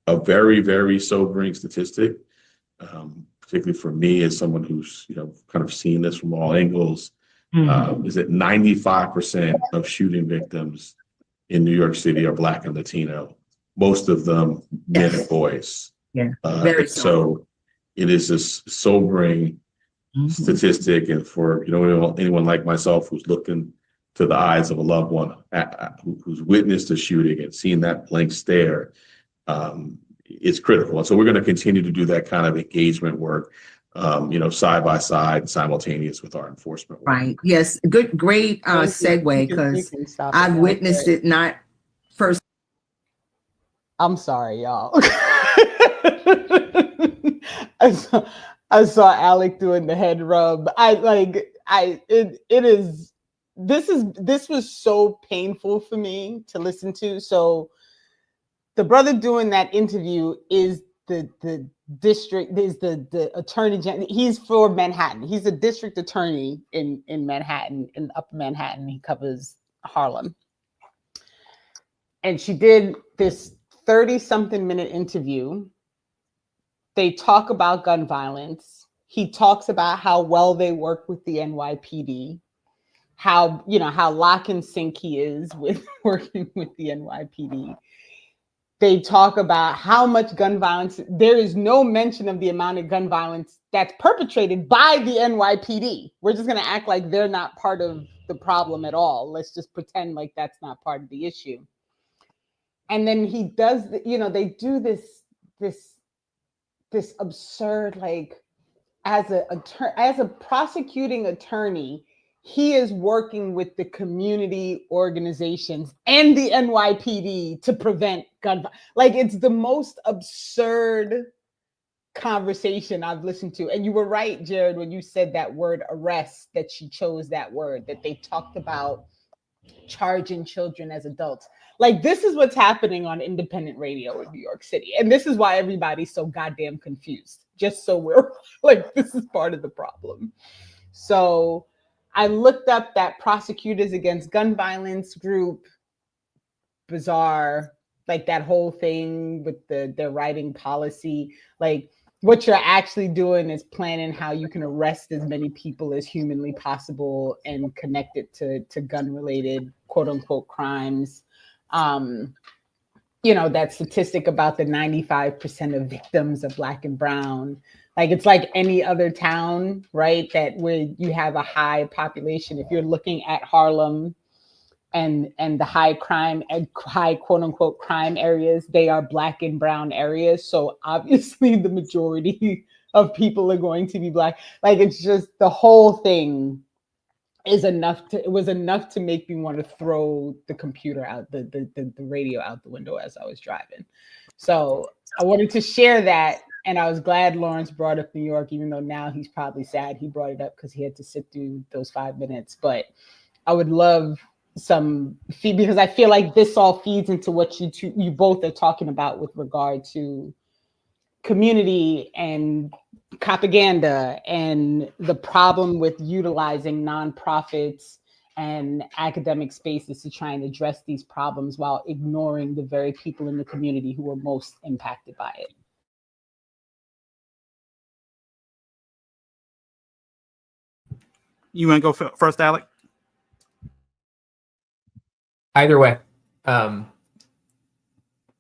A very, very sobering statistic, particularly for me as someone who's kind of seen this from all angles, is that 95% of shooting victims in New York City are Black and Latino, most of them men and boys. Yeah, very so it is a sobering statistic, and for anyone like myself who's looked into the eyes of a loved one who's witnessed a shooting and seen that blank stare, it's critical. And so we're going to continue to do that kind of engagement work, side by side, simultaneous with our enforcement work. Right. Yes. Great segue, because I've witnessed it not first. I'm sorry, y'all. I saw Alec doing the head rub. This was so painful for me to listen to. So the brother doing that interview is the district, is the attorney general. He's for Manhattan. He's a district attorney in Manhattan, in Upper Manhattan. He covers Harlem. And she did this 30-something minute interview they talk about gun violence. He talks about how well they work with the NYPD, how, you know, how lock and sync he is with working with the NYPD. They talk about how much gun violence, there is no mention of the amount of gun violence that's perpetrated by the NYPD. We're just going to act like they're not part of the problem at all. Let's just pretend like that's not part of the issue. And then he does, you know, they do this absurd, like, as a prosecuting attorney, he is working with the community organizations and the NYPD to prevent gun violence. Like, it's the most absurd conversation I've listened to. And you were right, Jared, when you said that word arrest, that she chose that word, that they talked about charging children as adults. Like, this is what's happening on independent radio in New York City. And this is why everybody's so goddamn confused. Just so we're like, this is part of the problem. So I looked up that Prosecutors Against Gun Violence group, bizarre, like that whole thing with their writing policy. Like, what you're actually doing is planning how you can arrest as many people as humanly possible and connect it to gun-related, quote unquote, crimes. You know, that statistic about the 95% of victims are Black and brown. Like, it's like any other town, right? That where you have a high population. If you're looking at Harlem and the high crime and high quote unquote crime areas, they are Black and brown areas. So obviously the majority of people are going to be Black. Like, it's just, the whole thing is enough to, it was enough to make me want to throw the computer out, the radio out the window as I was driving. So I wanted to share that. And I was glad Lawrence brought up New York, even though now he's probably sad he brought it up because he had to sit through those 5 minutes. But I would love some feed, because I feel like this all feeds into what you both are talking about with regard to community and Copaganda and the problem with utilizing nonprofits and academic spaces to try and address these problems while ignoring the very people in the community who are most impacted by it. You want to go first, Alec? Either way.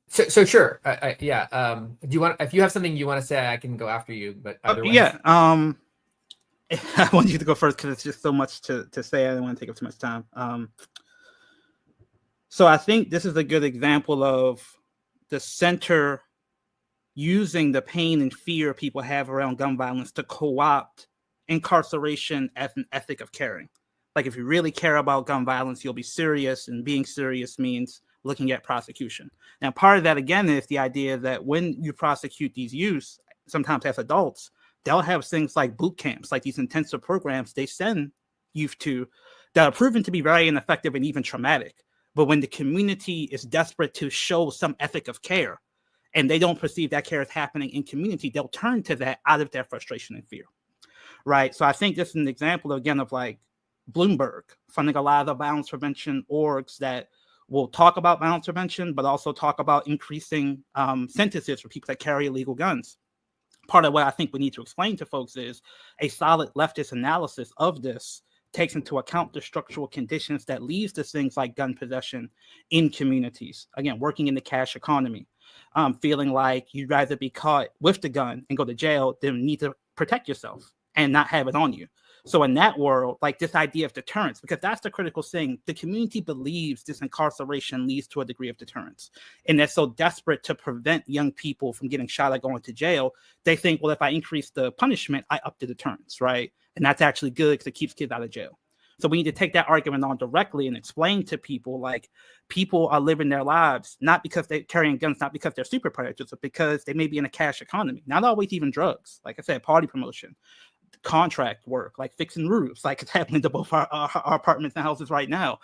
So sure. Yeah. Do you want, if you have something you want to say, I can go after you, but either way. Yeah. I want you to go first because it's just so much to say. I don't want to take up too much time. So I think this is a good example of the center using the pain and fear people have around gun violence to co-opt incarceration as an ethic of caring. Like, if you really care about gun violence, you'll be serious, and being serious means looking at prosecution. Now, part of that, again, is the idea that when you prosecute these youths, sometimes as adults, they'll have things like boot camps, like these intensive programs they send youth to that are proven to be very ineffective and even traumatic. But when the community is desperate to show some ethic of care and they don't perceive that care is happening in community, they'll turn to that out of their frustration and fear. Right. So I think this is an example, again, of like Bloomberg funding a lot of the violence prevention orgs that will talk about violence prevention, but also talk about increasing sentences for people that carry illegal guns. Part of what I think we need to explain to folks is a solid leftist analysis of this takes into account the structural conditions that leads to things like gun possession in communities. Again, working in the cash economy, feeling like you'd rather be caught with the gun and go to jail than need to protect yourself and not have it on you. So in that world, like this idea of deterrence, because that's the critical thing, the community believes this incarceration leads to a degree of deterrence. And they're so desperate to prevent young people from getting shot at going to jail, they think, well, if I increase the punishment, I up the deterrence, right? And that's actually good because it keeps kids out of jail. So we need to take that argument on directly and explain to people, like, people are living their lives, not because they're carrying guns, not because they're super predators, but because they may be in a cash economy. Not always even drugs. Like I said, party promotion, contract work, like fixing roofs, like it's happening to both our apartments and houses right now.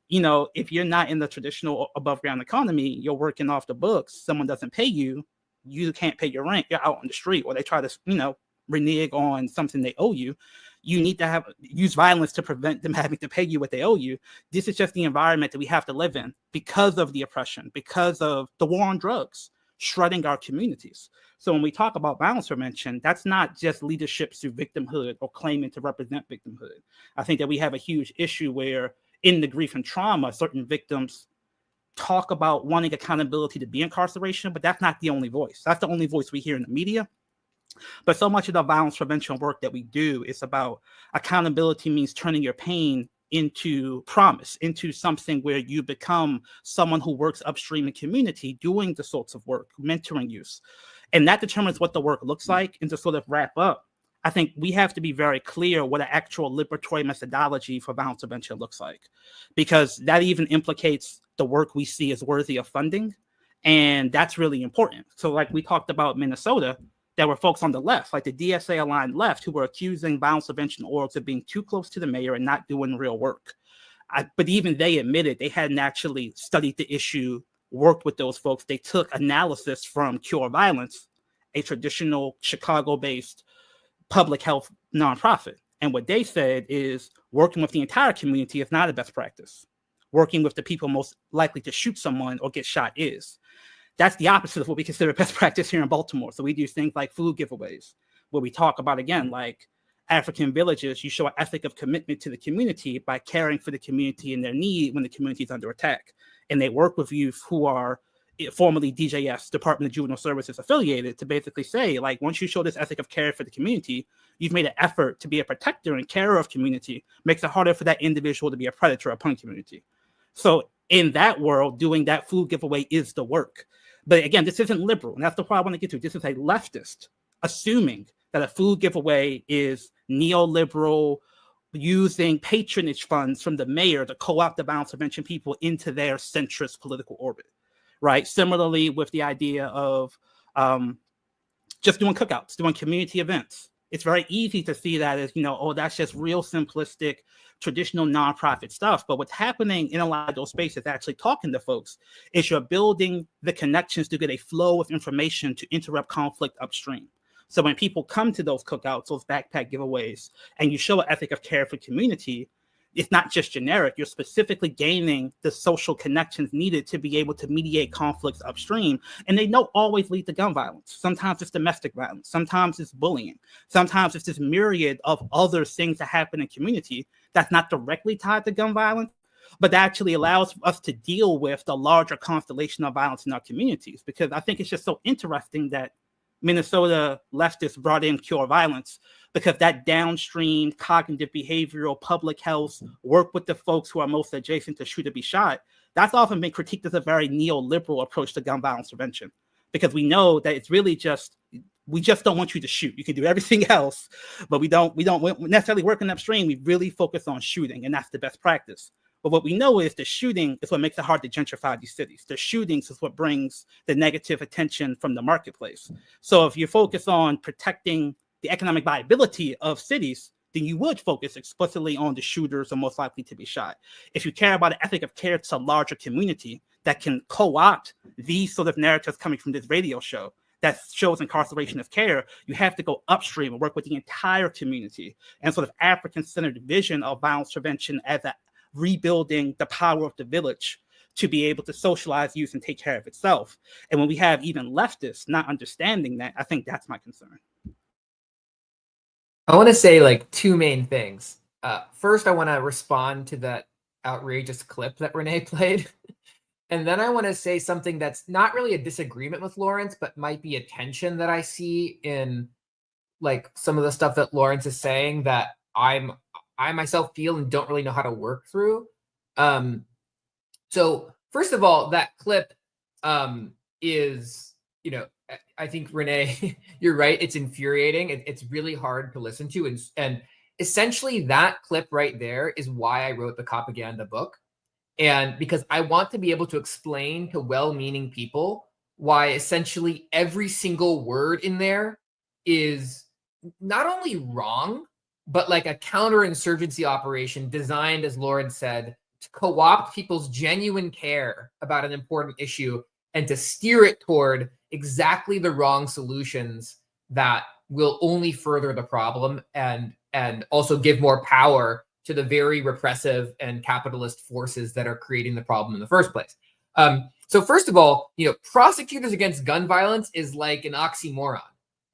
You know, if you're not in the traditional above ground economy, you're working off the books, someone doesn't pay you, you can't pay your rent, you're out on the street, or they try to, you know, renege on something they owe you. You need to use violence to prevent them having to pay you what they owe you. This is just the environment that we have to live in because of the oppression, because of the war on drugs, shredding our communities. So when we talk about violence prevention, that's not just leadership through victimhood or claiming to represent victimhood. I think that we have a huge issue where in the grief and trauma, certain victims talk about wanting accountability to be incarceration, but that's not the only voice. That's the only voice we hear in the media. But so much of the violence prevention work that we do is about accountability means turning your pain into promise, into something where you become someone who works upstream in community, doing the sorts of work, mentoring youth. And that determines what the work looks like. And to sort of wrap up, I think we have to be very clear what an actual liberatory methodology for violence prevention looks like, because that even implicates the work we see as worthy of funding. And that's really important. So like we talked about Minnesota, there were folks on the left, like the DSA aligned left, who were accusing violence prevention orgs of being too close to the mayor and not doing real work. But even they admitted they hadn't actually studied the issue, worked with those folks. They took analysis from Cure Violence, a traditional Chicago-based public health nonprofit. And what they said is working with the entire community is not a best practice. Working with the people most likely to shoot someone or get shot is. That's the opposite of what we consider best practice here in Baltimore. So we do things like food giveaways, where we talk about, again, like African villages, you show an ethic of commitment to the community by caring for the community and their need when the community is under attack. And they work with youth who are formerly DJS, Department of Juvenile Services affiliated, to basically say, like, once you show this ethic of care for the community, you've made an effort to be a protector and carer of community, makes it harder for that individual to be a predator upon community. So in that world, doing that food giveaway is the work. But again, this isn't liberal, and that's the part I want to get to. This is a leftist assuming that a food giveaway is neoliberal, using patronage funds from the mayor to co-opt the violence prevention people into their centrist political orbit, right? Similarly, with the idea of just doing cookouts, doing community events. It's very easy to see that as, oh, that's just real simplistic, traditional nonprofit stuff. But what's happening in a lot of those spaces, actually talking to folks, is you're building the connections to get a flow of information to interrupt conflict upstream. So when people come to those cookouts, those backpack giveaways, and you show an ethic of care for community, it's not just generic. You're specifically gaining the social connections needed to be able to mediate conflicts upstream. And they don't always lead to gun violence. Sometimes it's domestic violence. Sometimes it's bullying. Sometimes it's this myriad of other things that happen in community that's not directly tied to gun violence, but that actually allows us to deal with the larger constellation of violence in our communities. Because I think it's just so interesting that Minnesota leftists brought in Cure Violence, because that downstream cognitive behavioral public health work with the folks who are most adjacent to shoot or be shot, that's often been critiqued as a very neoliberal approach to gun violence prevention, because we know that it's really just, we just don't want you to shoot. You can do everything else, but we don't necessarily working upstream. We really focus on shooting, and that's the best practice. But what we know is the shooting is what makes it hard to gentrify these cities. The shootings is what brings the negative attention from the marketplace. So if you focus on protecting the economic viability of cities, then you would focus explicitly on the shooters are most likely to be shot. If you care about an ethic of care to a larger community that can co-opt these sort of narratives coming from this radio show that shows incarceration as care, you have to go upstream and work with the entire community and sort of African-centered vision of violence prevention as a rebuilding the power of the village to be able to socialize youth and take care of itself. And when we have even leftists not understanding that, I think that's my concern. I want to say like two main things. First, I want to respond to that outrageous clip that Renee played. And then I want to say something that's not really a disagreement with Lawrence, but might be a tension that I see in like some of the stuff that Lawrence is saying that I myself feel and don't really know how to work through. So first of all, that clip is, I think Renee, you're right. It's infuriating. It's really hard to listen to. And essentially that clip right there is why I wrote the Copaganda book. And because I want to be able to explain to well-meaning people why essentially every single word in there is not only wrong, but like a counterinsurgency operation designed, as Lauren said, to co-opt people's genuine care about an important issue and to steer it toward exactly the wrong solutions that will only further the problem and also give more power to the very repressive and capitalist forces that are creating the problem in the first place. So first of all, prosecutors against gun violence is like an oxymoron.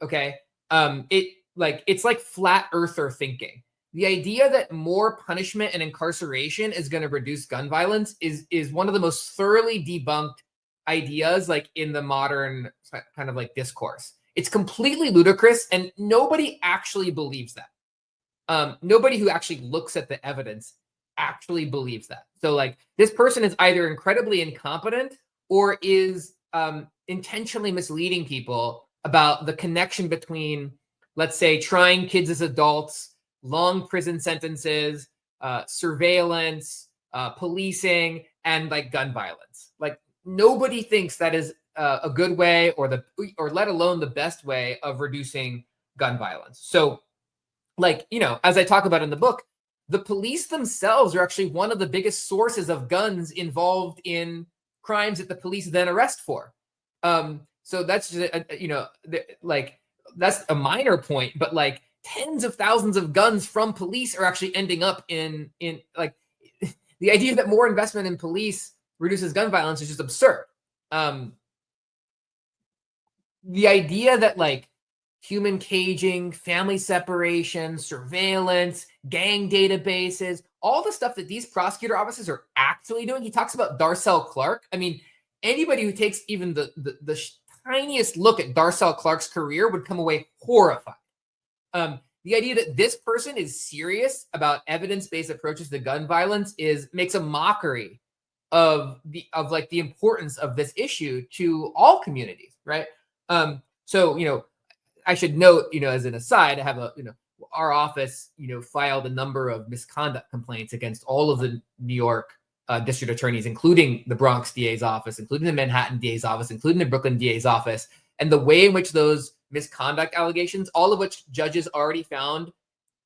Okay. It's like flat earther thinking. The idea that more punishment and incarceration is going to reduce gun violence is one of the most thoroughly debunked ideas like in the modern kind of like discourse. It's completely ludicrous and nobody actually believes that. Nobody who actually looks at the evidence actually believes that. So like this person is either incredibly incompetent or is intentionally misleading people about the connection between, let's say, trying kids as adults, long prison sentences, surveillance, policing, and like gun violence. Like nobody thinks that is a good way or let alone the best way of reducing gun violence. So like, as I talk about in the book, the police themselves are actually one of the biggest sources of guns involved in crimes that the police then arrest for. So that's just, that's a minor point, but like tens of thousands of guns from police are actually ending up in like the idea that more investment in police reduces gun violence is just absurd. The idea that like human caging, family separation, surveillance, gang databases, all the stuff that these prosecutor offices are actually doing. He talks about Darcel Clark. I mean, anybody who takes even the tiniest look at Darcel Clark's career would come away horrified. The idea that this person is serious about evidence-based approaches to gun violence makes a mockery of the importance of this issue to all communities, right? So I should note, as an aside, I have our office, filed a number of misconduct complaints against all of the New York district attorneys, including the Bronx DA's office, including the Manhattan DA's office, including the Brooklyn DA's office, and the way in which those misconduct allegations, all of which judges already found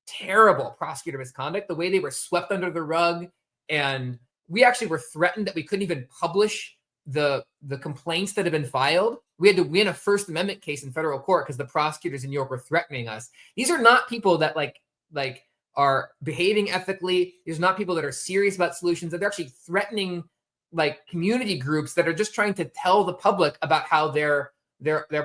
terrible prosecutor misconduct, the way they were swept under the rug, and we actually were threatened that we couldn't even publish the complaints that had been filed. We had to win a First Amendment case in federal court because the prosecutors in New York were threatening us. These are not people that like are behaving ethically. These are not people that are serious about solutions. They're actually threatening like community groups that are just trying to tell the public about how their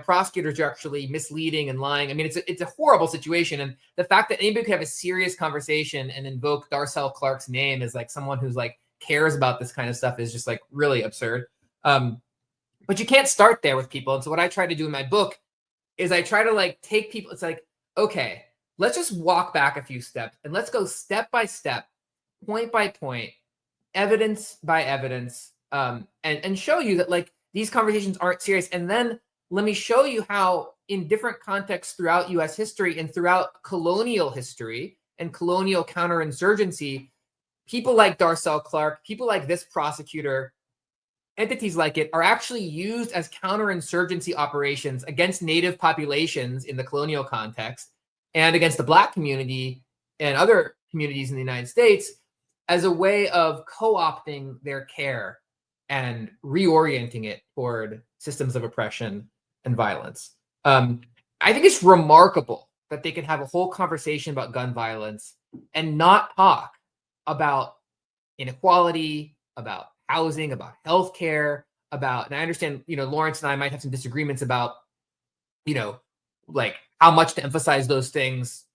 prosecutors are actually misleading and lying. I mean, it's a horrible situation. And the fact that anybody could have a serious conversation and invoke Darcel Clark's name as like someone who's like cares about this kind of stuff is just like really absurd. But you can't start there with people. And so what I try to do in my book is I try to like take people, it's like, okay, let's just walk back a few steps and let's go step by step, point by point, evidence by evidence, and show you that like these conversations aren't serious. And then let me show you how in different contexts throughout US history and throughout colonial history and colonial counterinsurgency, people like Darcel Clark, people like this prosecutor, entities like it are actually used as counterinsurgency operations against native populations in the colonial context and against the Black community and other communities in the United States as a way of co-opting their care and reorienting it toward systems of oppression and violence. I think it's remarkable that they can have a whole conversation about gun violence and not talk about inequality, about housing, about healthcare, and I understand, Lawrence and I might have some disagreements about, like how much to emphasize those things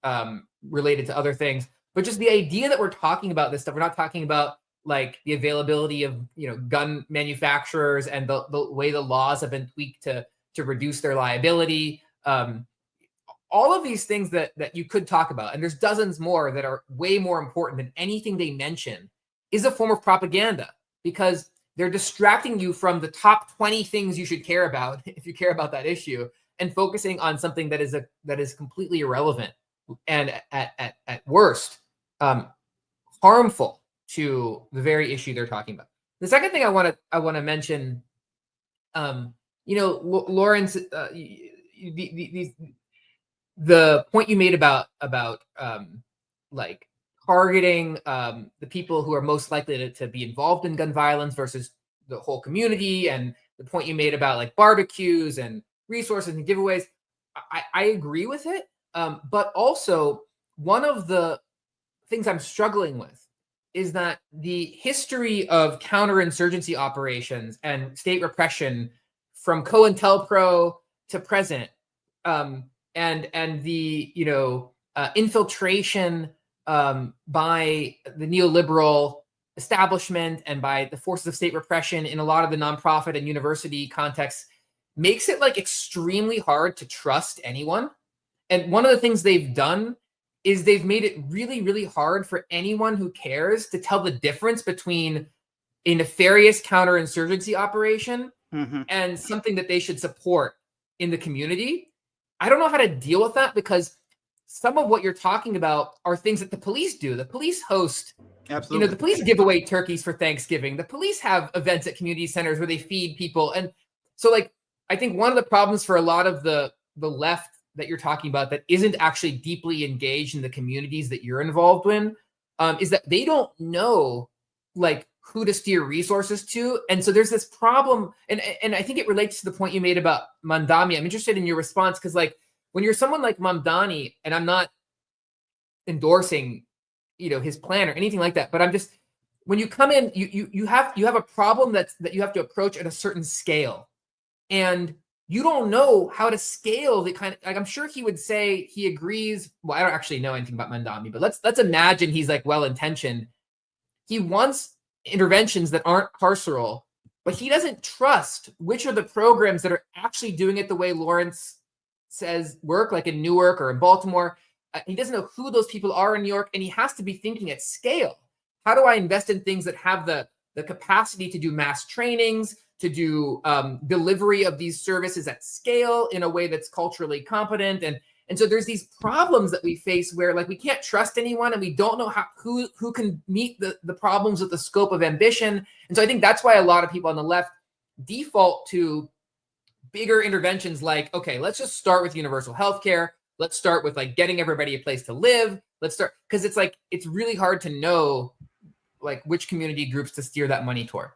related to other things, but just the idea that we're talking about this stuff, we're not talking about like the availability of, gun manufacturers and the way the laws have been tweaked to reduce their liability. All of these things that you could talk about, and there's dozens more that are way more important than anything they mention, is a form of propaganda, because they're distracting you from the top 20 things you should care about if you care about that issue, and focusing on something that is completely irrelevant and at worst harmful to the very issue they're talking about. The second thing I want to mention, Lawrence, the point you made about like targeting the people who are most likely to be involved in gun violence versus the whole community, and the point you made about like barbecues and resources and giveaways, I agree with it. But also one of the things I'm struggling with is that the history of counterinsurgency operations and state repression from COINTELPRO to present, and the infiltration by the neoliberal establishment and by the forces of state repression in a lot of the nonprofit and university contexts makes it like extremely hard to trust anyone. And one of the things they've done is they've made it really, really hard for anyone who cares to tell the difference between a nefarious counterinsurgency operation and something that they should support in the community. I don't know how to deal with that, because some of what you're talking about are things that the police do. The police host, Absolutely. the police give away turkeys for Thanksgiving. The police have events at community centers where they feed people. And so, like, I think one of the problems for a lot of the left that you're talking about that isn't actually deeply engaged in the communities that you're involved in, is that they don't know like who to steer resources to. And so there's this problem, and I think it relates to the point you made about Mamdani. I'm interested in your response, because like when you're someone like Mamdani, and I'm not endorsing his plan or anything like that, but I'm just, when you come in, you have a problem that you have to approach at a certain scale, and you don't know how to scale the kind of, like, I'm sure he would say he agrees. Well, I don't actually know anything about Mamdani, but let's imagine he's like well-intentioned. He wants interventions that aren't carceral, but he doesn't trust which are the programs that are actually doing it the way Lawrence says work, like in Newark or in Baltimore. He doesn't know who those people are in New York, and he has to be thinking at scale. How do I invest in things that have the capacity to do mass trainings, to do delivery of these services at scale in a way that's culturally competent? And so there's these problems that we face where like we can't trust anyone, and we don't know who can meet the problems with the scope of ambition. And so I think that's why a lot of people on the left default to bigger interventions like, okay, let's just start with universal healthcare. Let's start with like getting everybody a place to live. Let's start, because it's like, it's really hard to know like which community groups to steer that money toward.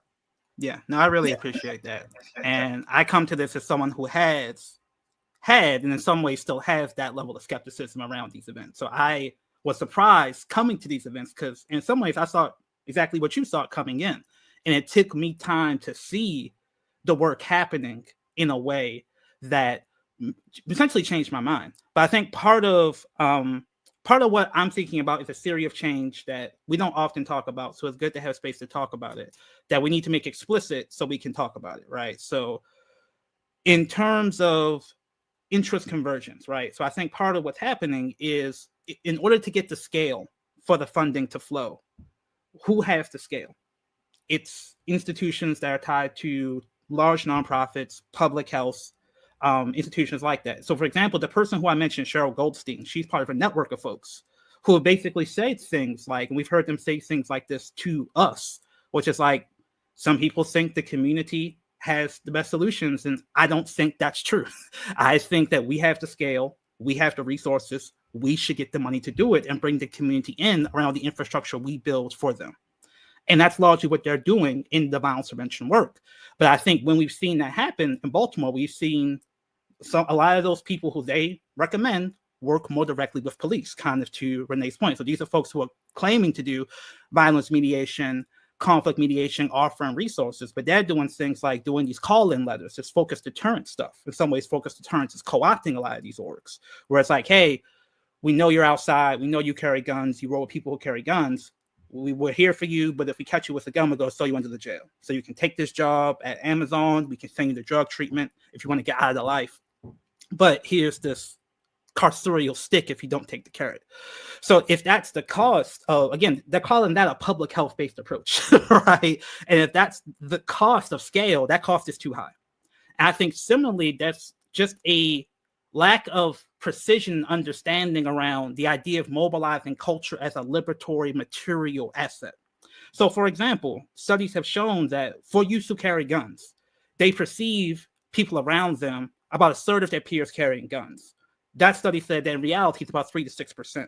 Yeah, no, I really appreciate that. And I come to this as someone who has had, and in some ways still has, that level of skepticism around these events. So I was surprised coming to these events, because in some ways I saw exactly what you saw coming in. And it took me time to see the work happening in a way that essentially changed my mind. But I think part of what I'm thinking about is a theory of change that we don't often talk about. So it's good to have space to talk about it, that we need to make explicit so we can talk about it, right? So in terms of interest convergence, right? So I think part of what's happening is, in order to get the scale for the funding to flow, who has the scale? It's institutions that are tied to large nonprofits, public health, institutions like that. So for example, the person who I mentioned, Cheryl Goldstein, she's part of a network of folks who have basically said things like, and we've heard them say things like this to us, which is like, some people think the community has the best solutions, and I don't think that's true. I think that we have the scale, we have the resources, we should get the money to do it and bring the community in around the infrastructure we build for them. And that's largely what they're doing in the violence prevention work. But I think when we've seen that happen in Baltimore, we've seen a lot of those people who they recommend work more directly with police, kind of to Renee's point. So these are folks who are claiming to do violence mediation, conflict mediation, offering resources, but they're doing things like doing these call-in letters, this focused deterrence stuff. In some ways, focused deterrence is co-opting a lot of these orgs, where it's like, hey, we know you're outside, we know you carry guns, you roll with people who carry guns, we're here for you, but if we catch you with a gun, we're going to throw you into the jail. So you can take this job at Amazon, we can send you the drug treatment if you want to get out of the life. But here's this carceral stick if you don't take the carrot. So if that's the cost of, again, they're calling that a public health-based approach, right? And if that's the cost of scale, that cost is too high. And I think similarly, that's just a lack of precision understanding around the idea of mobilizing culture as a liberatory material asset. So for example, studies have shown that for youth who carry guns, they perceive people around them, about a third of their peers carrying guns. That study said that in reality, it's about 3 to 6%.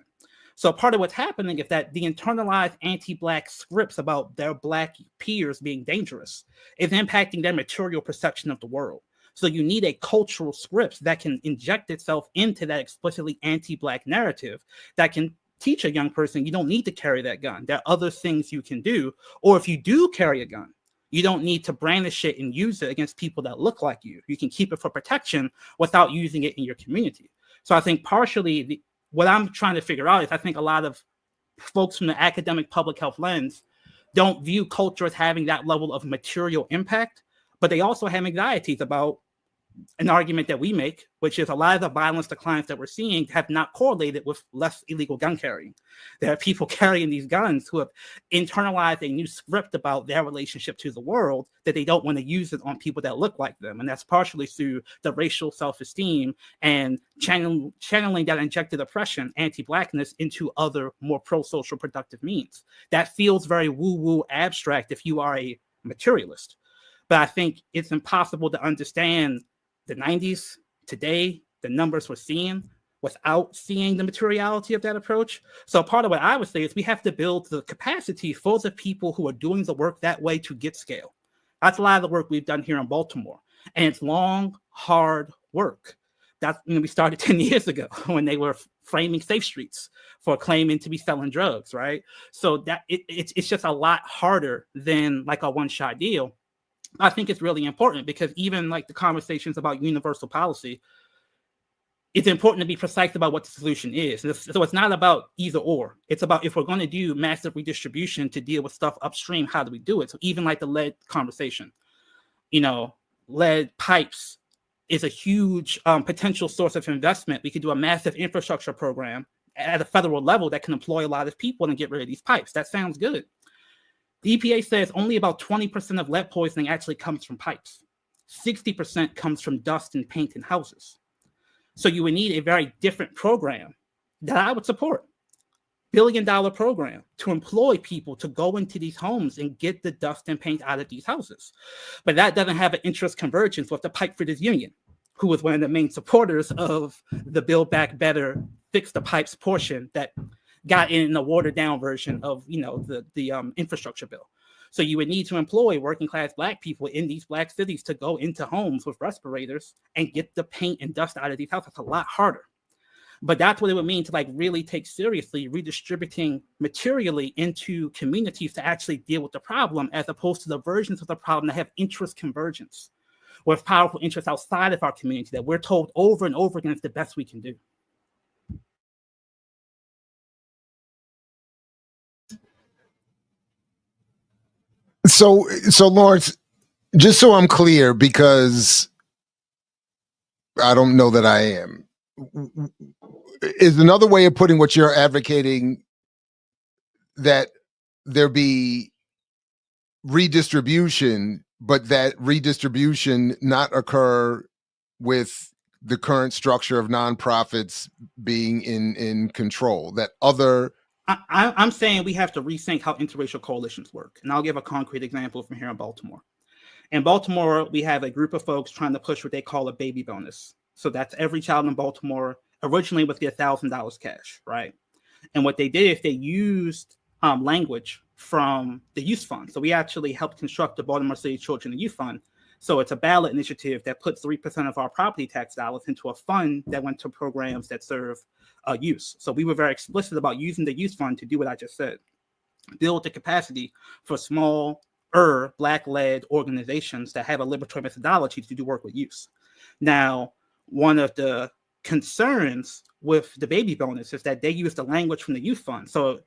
So part of what's happening is that the internalized anti-Black scripts about their Black peers being dangerous is impacting their material perception of the world. So you need a cultural script that can inject itself into that explicitly anti-Black narrative that can teach a young person, you don't need to carry that gun. There are other things you can do. Or if you do carry a gun, you don't need to brandish it and use it against people that look like you. You can keep it for protection without using it in your community. So I think partially what I'm trying to figure out is I think a lot of folks from the academic public health lens don't view culture as having that level of material impact, but they also have anxieties about an argument that we make, which is a lot of the violence declines that we're seeing have not correlated with less illegal gun carrying. There are people carrying these guns who have internalized a new script about their relationship to the world that they don't want to use it on people that look like them. And that's partially through the racial self-esteem and channeling that injected oppression, anti-Blackness, into other more pro-social productive means. That feels very woo-woo abstract if you are a materialist. But I think it's impossible to understand the 90s, today, the numbers we're seeing without seeing the materiality of that approach. So part of what I would say is we have to build the capacity for the people who are doing the work that way to get scale. That's a lot of the work we've done here in Baltimore. And it's long, hard work. That's when we started 10 years ago when they were framing Safe Streets for claiming to be selling drugs, right? So that it's just a lot harder than like a one-shot deal. I think it's really important because even like the conversations about universal policy, it's important to be precise about what the solution is. So it's not about either or. It's about if we're going to do massive redistribution to deal with stuff upstream, how do we do it? So even like the lead conversation, lead pipes is a huge potential source of investment. We could do a massive infrastructure program at a federal level that can employ a lot of people and get rid of these pipes. That sounds good. The EPA says only about 20% of lead poisoning actually comes from pipes. 60% comes from dust and paint in houses. So you would need a very different program that I would support. $1 billion program to employ people to go into these homes and get the dust and paint out of these houses. But that doesn't have an interest convergence with the Pipe Fitters Union, who was one of the main supporters of the Build Back Better, Fix the Pipes portion that got in the watered down version of the infrastructure bill. So you would need to employ working class Black people in these Black cities to go into homes with respirators and get the paint and dust out of these houses. It's a lot harder. But that's what it would mean to like really take seriously redistributing materially into communities to actually deal with the problem, as opposed to the versions of the problem that have interest convergence with powerful interests outside of our community that we're told over and over again is the best we can do. So Lawrence, just so I'm clear, because I don't know that I am, is another way of putting what you're advocating that there be redistribution, but that redistribution not occur with the current structure of nonprofits being in control, that other... I'm saying we have to rethink how interracial coalitions work. And I'll give a concrete example from here in Baltimore. In Baltimore, we have a group of folks trying to push what they call a baby bonus. So that's every child in Baltimore originally was get $1,000 cash, right? And what they did is they used language from the youth fund. So we actually helped construct the Baltimore City Children and Youth Fund. So it's a ballot initiative that puts 3% of our property tax dollars into a fund that went to programs that serve youth. So we were very explicit about using the youth fund to do what I just said, build the capacity for small Black-led organizations that have a liberatory methodology to do work with youth. Now, one of the concerns with the baby bonus is that they use the language from the youth fund. So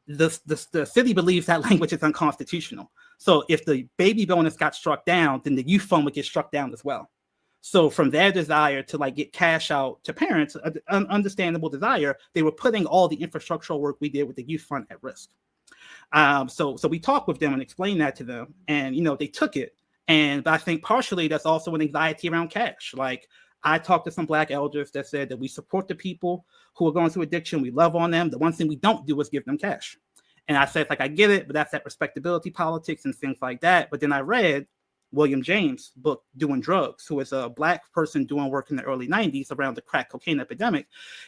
the city believes that language is unconstitutional. So if the baby bonus got struck down, then the youth fund would get struck down as well. So from their desire to like get cash out to parents, an understandable desire, they were putting all the infrastructural work we did with the youth fund at risk. So we talked with them and explained that to them, and they took it. But I think partially that's also an anxiety around cash. Like I talked to some Black elders that said that we support the people who are going through addiction. We love on them. The one thing we don't do is give them cash. And I said, like, I get it, but that's that respectability politics and things like that. But then I read William James' book, Doing Drugs, who is a Black person doing work in the early 90s around the crack cocaine epidemic.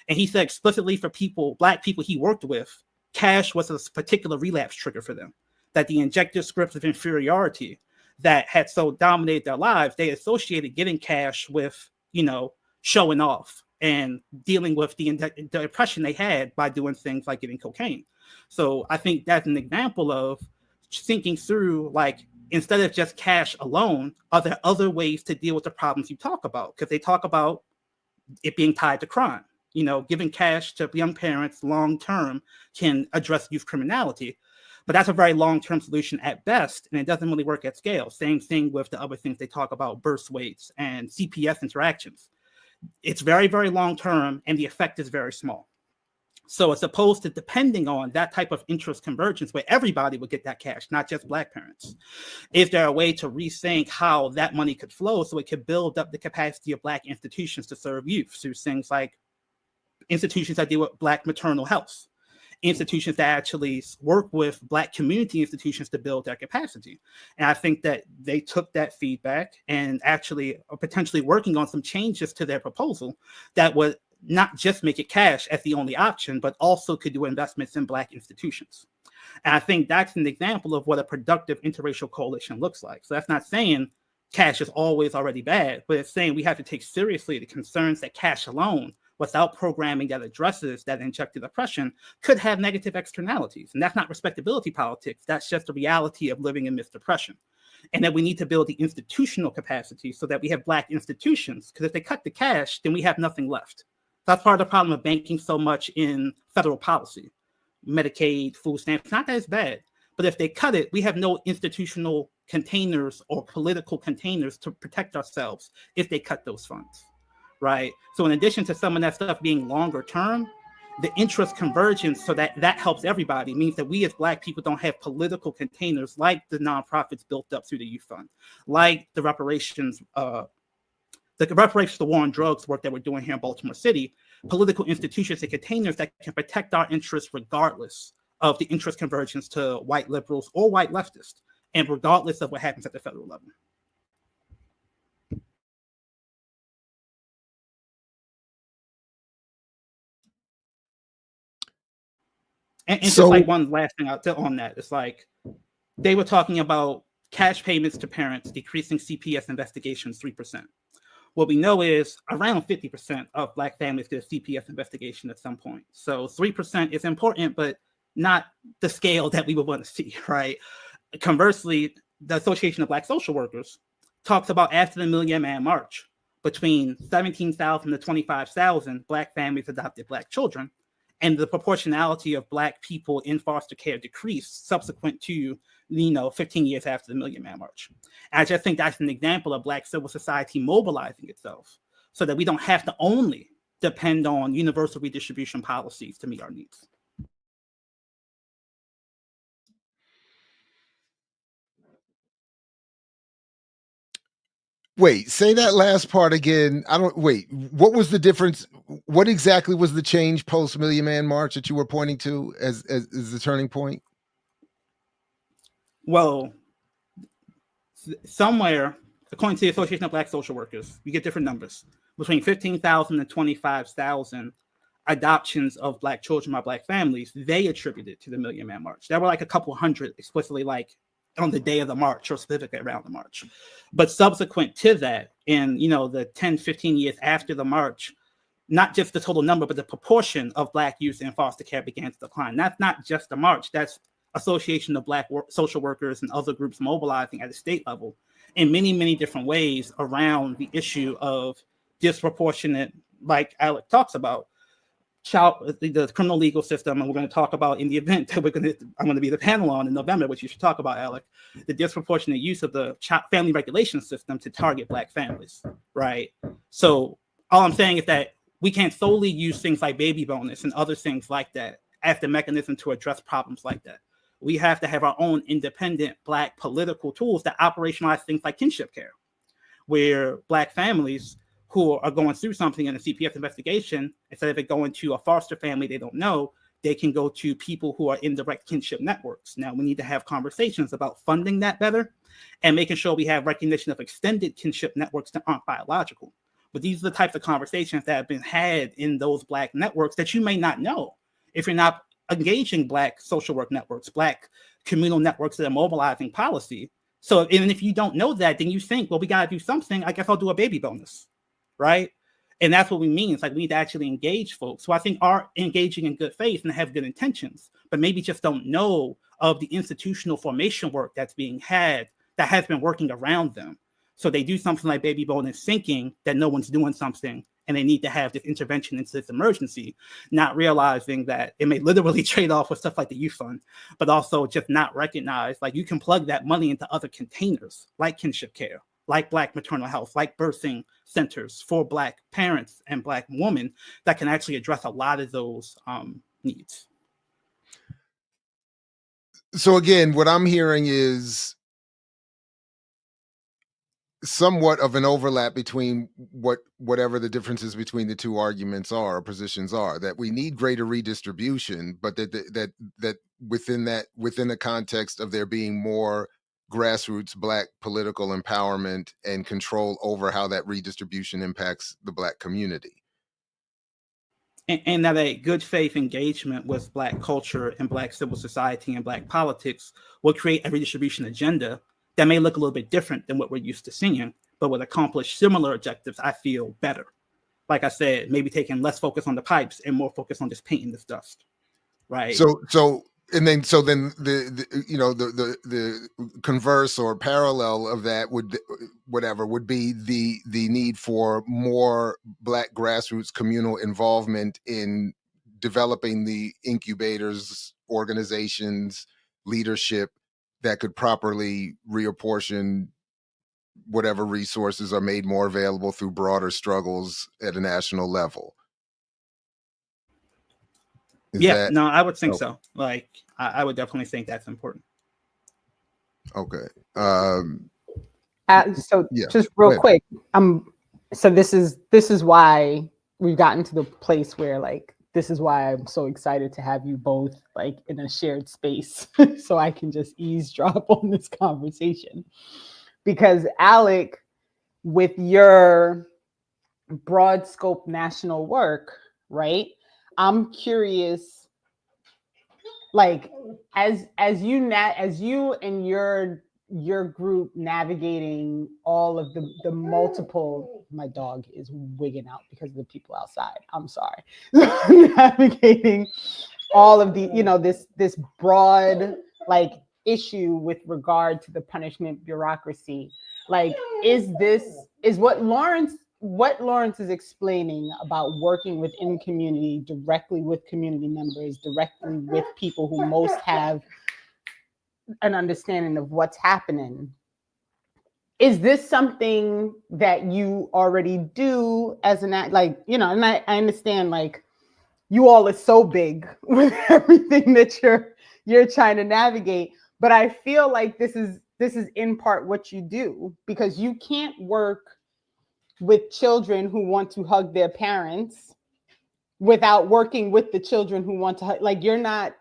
And he said explicitly for Black people he worked with, cash was a particular relapse trigger for them, that the injected scripts of inferiority that had so dominated their lives, they associated getting cash with, showing off and dealing with the oppression they had by doing things like getting cocaine. So I think that's an example of thinking through, like, instead of just cash alone, are there other ways to deal with the problems you talk about? Because they talk about it being tied to crime. Giving cash to young parents long term can address youth criminality, but that's a very long term solution at best, and it doesn't really work at scale. Same thing with the other things they talk about, birth weights and CPS interactions. It's very, very long term, and the effect is very small. So as opposed to depending on that type of interest convergence where everybody would get that cash, not just Black parents, is there a way to rethink how that money could flow so it could build up the capacity of Black institutions to serve youth through things like institutions that deal with Black maternal health, institutions that actually work with Black community institutions to build their capacity? And I think that they took that feedback and actually are potentially working on some changes to their proposal that would not just make it cash as the only option, but also could do investments in Black institutions. And I think that's an example of what a productive interracial coalition looks like. So that's not saying cash is always already bad, but it's saying we have to take seriously the concerns that cash alone, without programming that addresses that injected oppression, could have negative externalities. And that's not respectability politics. That's just the reality of living amidst oppression. And that we need to build the institutional capacity so that we have Black institutions, because if they cut the cash, then we have nothing left. That's part of the problem of banking so much in federal policy. Medicaid, food stamps, not that it's bad, but if they cut it, we have no institutional containers or political containers to protect ourselves if they cut those funds, right? So in addition to some of that stuff being longer term, the interest convergence, so that helps everybody, means that we as Black people don't have political containers like the nonprofits built up through the Youth Fund, like the reparations, the war on drugs work that we're doing here in Baltimore City, political institutions and containers that can protect our interests regardless of the interest convergence to white liberals or white leftists, and regardless of what happens at the federal level. And so, just like one last thing on that, it's like they were talking about cash payments to parents decreasing CPS investigations 3%. What we know is around 50% of Black families get a CPS investigation at some point. So 3% is important, but not the scale that we would want to see, right? Conversely, the Association of Black Social Workers talks about after the Million Man March, between 17,000 to 25,000 Black families adopted Black children, and the proportionality of Black people in foster care decreased subsequent to 15 years after the Million Man March. And I just think that's an example of Black civil society mobilizing itself so that we don't have to only depend on universal redistribution policies to meet our needs. Wait, say that last part again. What was the difference? What exactly was the change post Million Man March that you were pointing to as the turning point? Well, somewhere, according to the Association of Black Social Workers, you get different numbers. Between 15,000 and 25,000 adoptions of Black children by Black families, they attributed to the Million Man March. There were like a couple hundred explicitly like on the day of the march or specifically around the march. But subsequent to that, in the 10, 15 years after the march, not just the total number, but the proportion of Black youth in foster care began to decline. That's not just the march. That's Association of Black social workers and other groups mobilizing at the state level in many, many different ways around the issue of disproportionate, like Alec talks about, the criminal legal system, and we're going to talk about in the event that I'm going to be the panel on in November, which you should talk about, Alec, the disproportionate use of the family regulation system to target Black families, right? So all I'm saying is that we can't solely use things like baby bonus and other things like that as the mechanism to address problems like that. We have to have our own independent Black political tools that operationalize things like kinship care, where Black families who are going through something in a CPS investigation, instead of it going to a foster family they don't know, they can go to people who are in direct kinship networks. Now, we need to have conversations about funding that better and making sure we have recognition of extended kinship networks that aren't biological. But these are the types of conversations that have been had in those Black networks that you may not know if you're not engaging Black social work networks, Black communal networks that are mobilizing policy. So, and if you don't know that, then you think, well, we got to do something. I guess I'll do a baby bonus, right? And that's what we mean. It's like we need to actually engage folks who I think are engaging in good faith and have good intentions, but maybe just don't know of the institutional formation work that's being had that has been working around them. So they do something like baby bonus thinking that no one's doing something and they need to have this intervention into this emergency, not realizing that it may literally trade off with stuff like the youth fund, but also just not recognize like you can plug that money into other containers like kinship care, like Black maternal health, like birthing centers for Black parents and Black women that can actually address a lot of those needs. So again, what I'm hearing is somewhat of an overlap between whatever the differences between the two arguments are or positions are, that we need greater redistribution, but that within the context of there being more grassroots Black political empowerment and control over how that redistribution impacts the Black community. And that a good faith engagement with Black culture and Black civil society and Black politics will create a redistribution agenda that may look a little bit different than what we're used to seeing, but would accomplish similar objectives, I feel, better. Like I said, maybe taking less focus on the pipes and more focus on just painting this dust, right? So then the converse or parallel of that would be the need for more Black grassroots communal involvement in developing the incubators, organizations, leadership that could properly reapportion whatever resources are made more available through broader struggles at a national level. No, I would think so. Like, I would definitely think that's important. Okay. Just real quick, so this is why we've gotten to the place where like this is why I'm so excited to have you both like in a shared space so I can just eavesdrop on this conversation. Because Alec, with your broad scope national work, right? I'm curious, like as you and your group navigating all of the multiple, my dog is wigging out because of the people outside. I'm sorry. Navigating all of the, this broad like issue with regard to the punishment bureaucracy. Like, is what Lawrence is explaining about working within community, directly with community members, directly with people who most have an understanding of what's happening. Is this something that you already do as an act, like, and I understand like you all are so big with everything that you're trying to navigate, but I feel like this is in part what you do, because you can't work with children who want to hug their parents without working with the children who want to hug. Like, you're not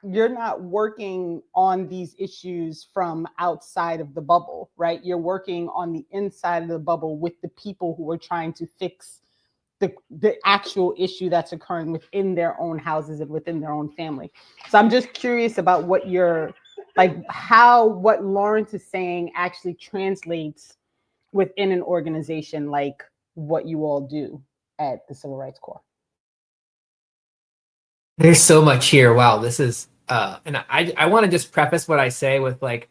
working on these issues from outside of the bubble, right? You're working on the inside of the bubble with the people who are trying to fix the actual issue that's occurring within their own houses and within their own family. So I'm just curious about what what Lawrence is saying actually translates within an organization like what you all do at the Civil Rights Corps. There's so much here. Wow, this is and I want to just preface what I say with like,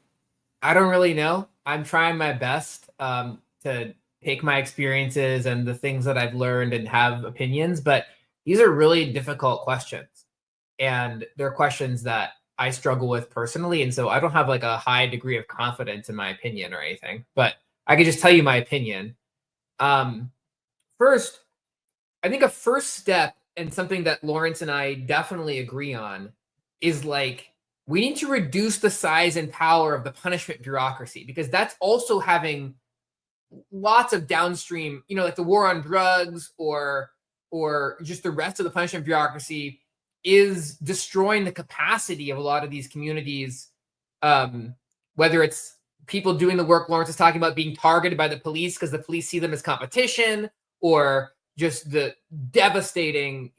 I don't really know. I'm trying my best to take my experiences and the things that I've learned and have opinions, but these are really difficult questions. And they're questions that I struggle with personally. And so I don't have like a high degree of confidence in my opinion or anything, but I can just tell you my opinion. First, I think a first step, and something that Lawrence and I definitely agree on, is like, we need to reduce the size and power of the punishment bureaucracy, because that's also having lots of downstream, like the war on drugs or just the rest of the punishment bureaucracy is destroying the capacity of a lot of these communities, whether it's people doing the work Lawrence is talking about being targeted by the police because the police see them as competition, or just the devastating,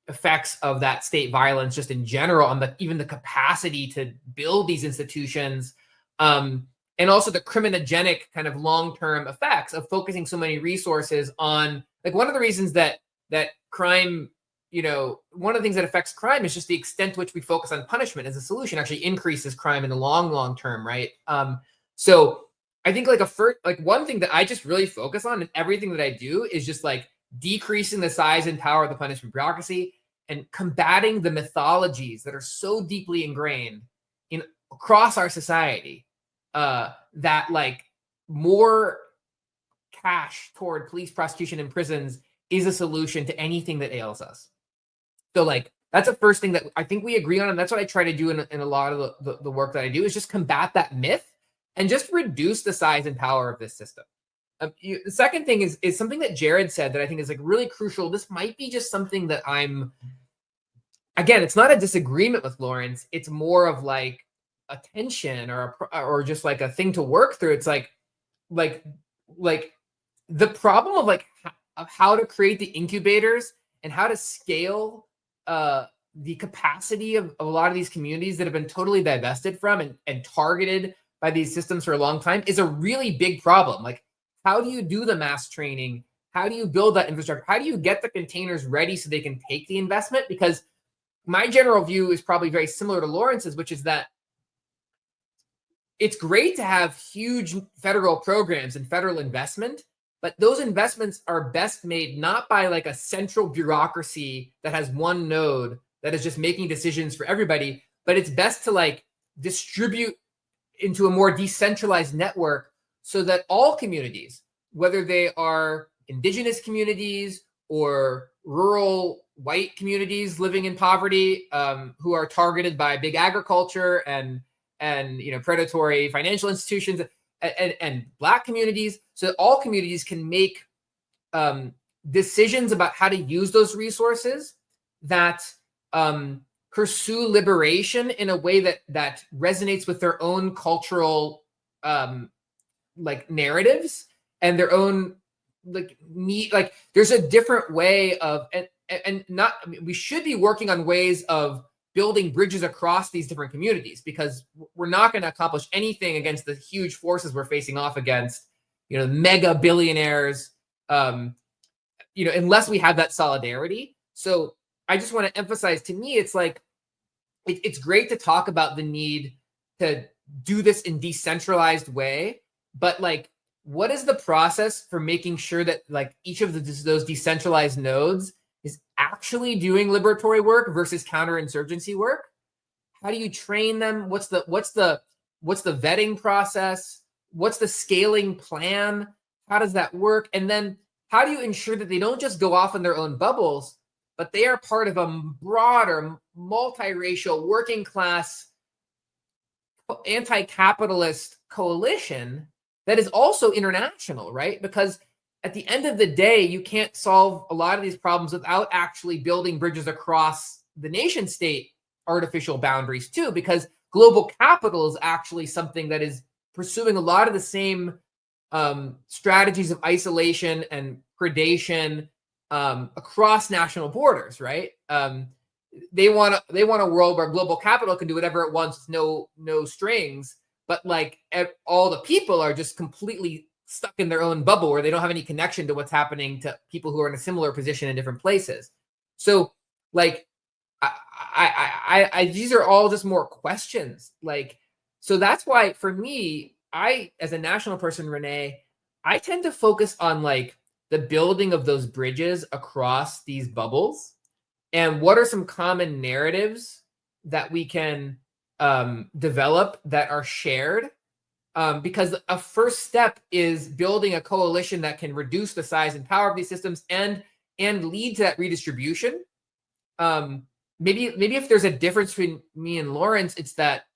effects of that state violence just in general on even the capacity to build these institutions, and also the criminogenic kind of long-term effects of focusing so many resources on like one of the reasons that crime, one of the things that affects crime is just the extent to which we focus on punishment as a solution actually increases crime in the long term, right? So I think one thing that I just really focus on in everything that I do is just like decreasing the size and power of the punishment bureaucracy and combating the mythologies that are so deeply ingrained across our society, that like more cash toward police prosecution and prisons is a solution to anything that ails us. So like that's the first thing that I think we agree on, and that's what I try to do in a lot of the work that I do, is just combat that myth and just reduce the size and power of this system. The second thing is something that Jared said that I think is like really crucial. This might be just something that again, it's not a disagreement with Lawrence. It's more of like a tension or just like a thing to work through. It's like the problem of like of how to create the incubators and how to scale the capacity of a lot of these communities that have been totally divested from and targeted by these systems for a long time is a really big problem. Like, how do you do the mass training? How do you build that infrastructure? How do you get the containers ready so they can take the investment? Because my general view is probably very similar to Lawrence's, which is that it's great to have huge federal programs and federal investment, but those investments are best made not by like a central bureaucracy that has one node that is just making decisions for everybody, but it's best to like distribute into a more decentralized network so that all communities, whether they are indigenous communities or rural white communities living in poverty, who are targeted by big agriculture and predatory financial institutions, and Black communities, so that all communities can make decisions about how to use those resources that pursue liberation in a way that resonates with their own cultural narratives and their own need. Like, there's a different way of we should be working on ways of building bridges across these different communities, because we're not going to accomplish anything against the huge forces we're facing off against, mega billionaires, unless we have that solidarity. So I just want to emphasize, to me, it's like, it's great to talk about the need to do this in decentralized way, but like, what is the process for making sure that like each of those decentralized nodes is actually doing liberatory work versus counterinsurgency work? How do you train them? What's the vetting process? What's the scaling plan? How does that work? And then how do you ensure that they don't just go off in their own bubbles, but they are part of a broader, multiracial, working class, anti-capitalist coalition that is also international, right? Because at the end of the day, you can't solve a lot of these problems without actually building bridges across the nation state artificial boundaries too, because global capital is actually something that is pursuing a lot of the same strategies of isolation and predation across national borders, right? They want a world where global capital can do whatever it wants with no strings, but like all the people are just completely stuck in their own bubble where they don't have any connection to what's happening to people who are in a similar position in different places. So like, I these are all just more questions. Like, so that's why for me, as a national person, Renee, I tend to focus on like the building of those bridges across these bubbles, and what are some common narratives that we can develop that are shared. Because a first step is building a coalition that can reduce the size and power of these systems and lead to that redistribution. Maybe if there's a difference between me and Lawrence, it's that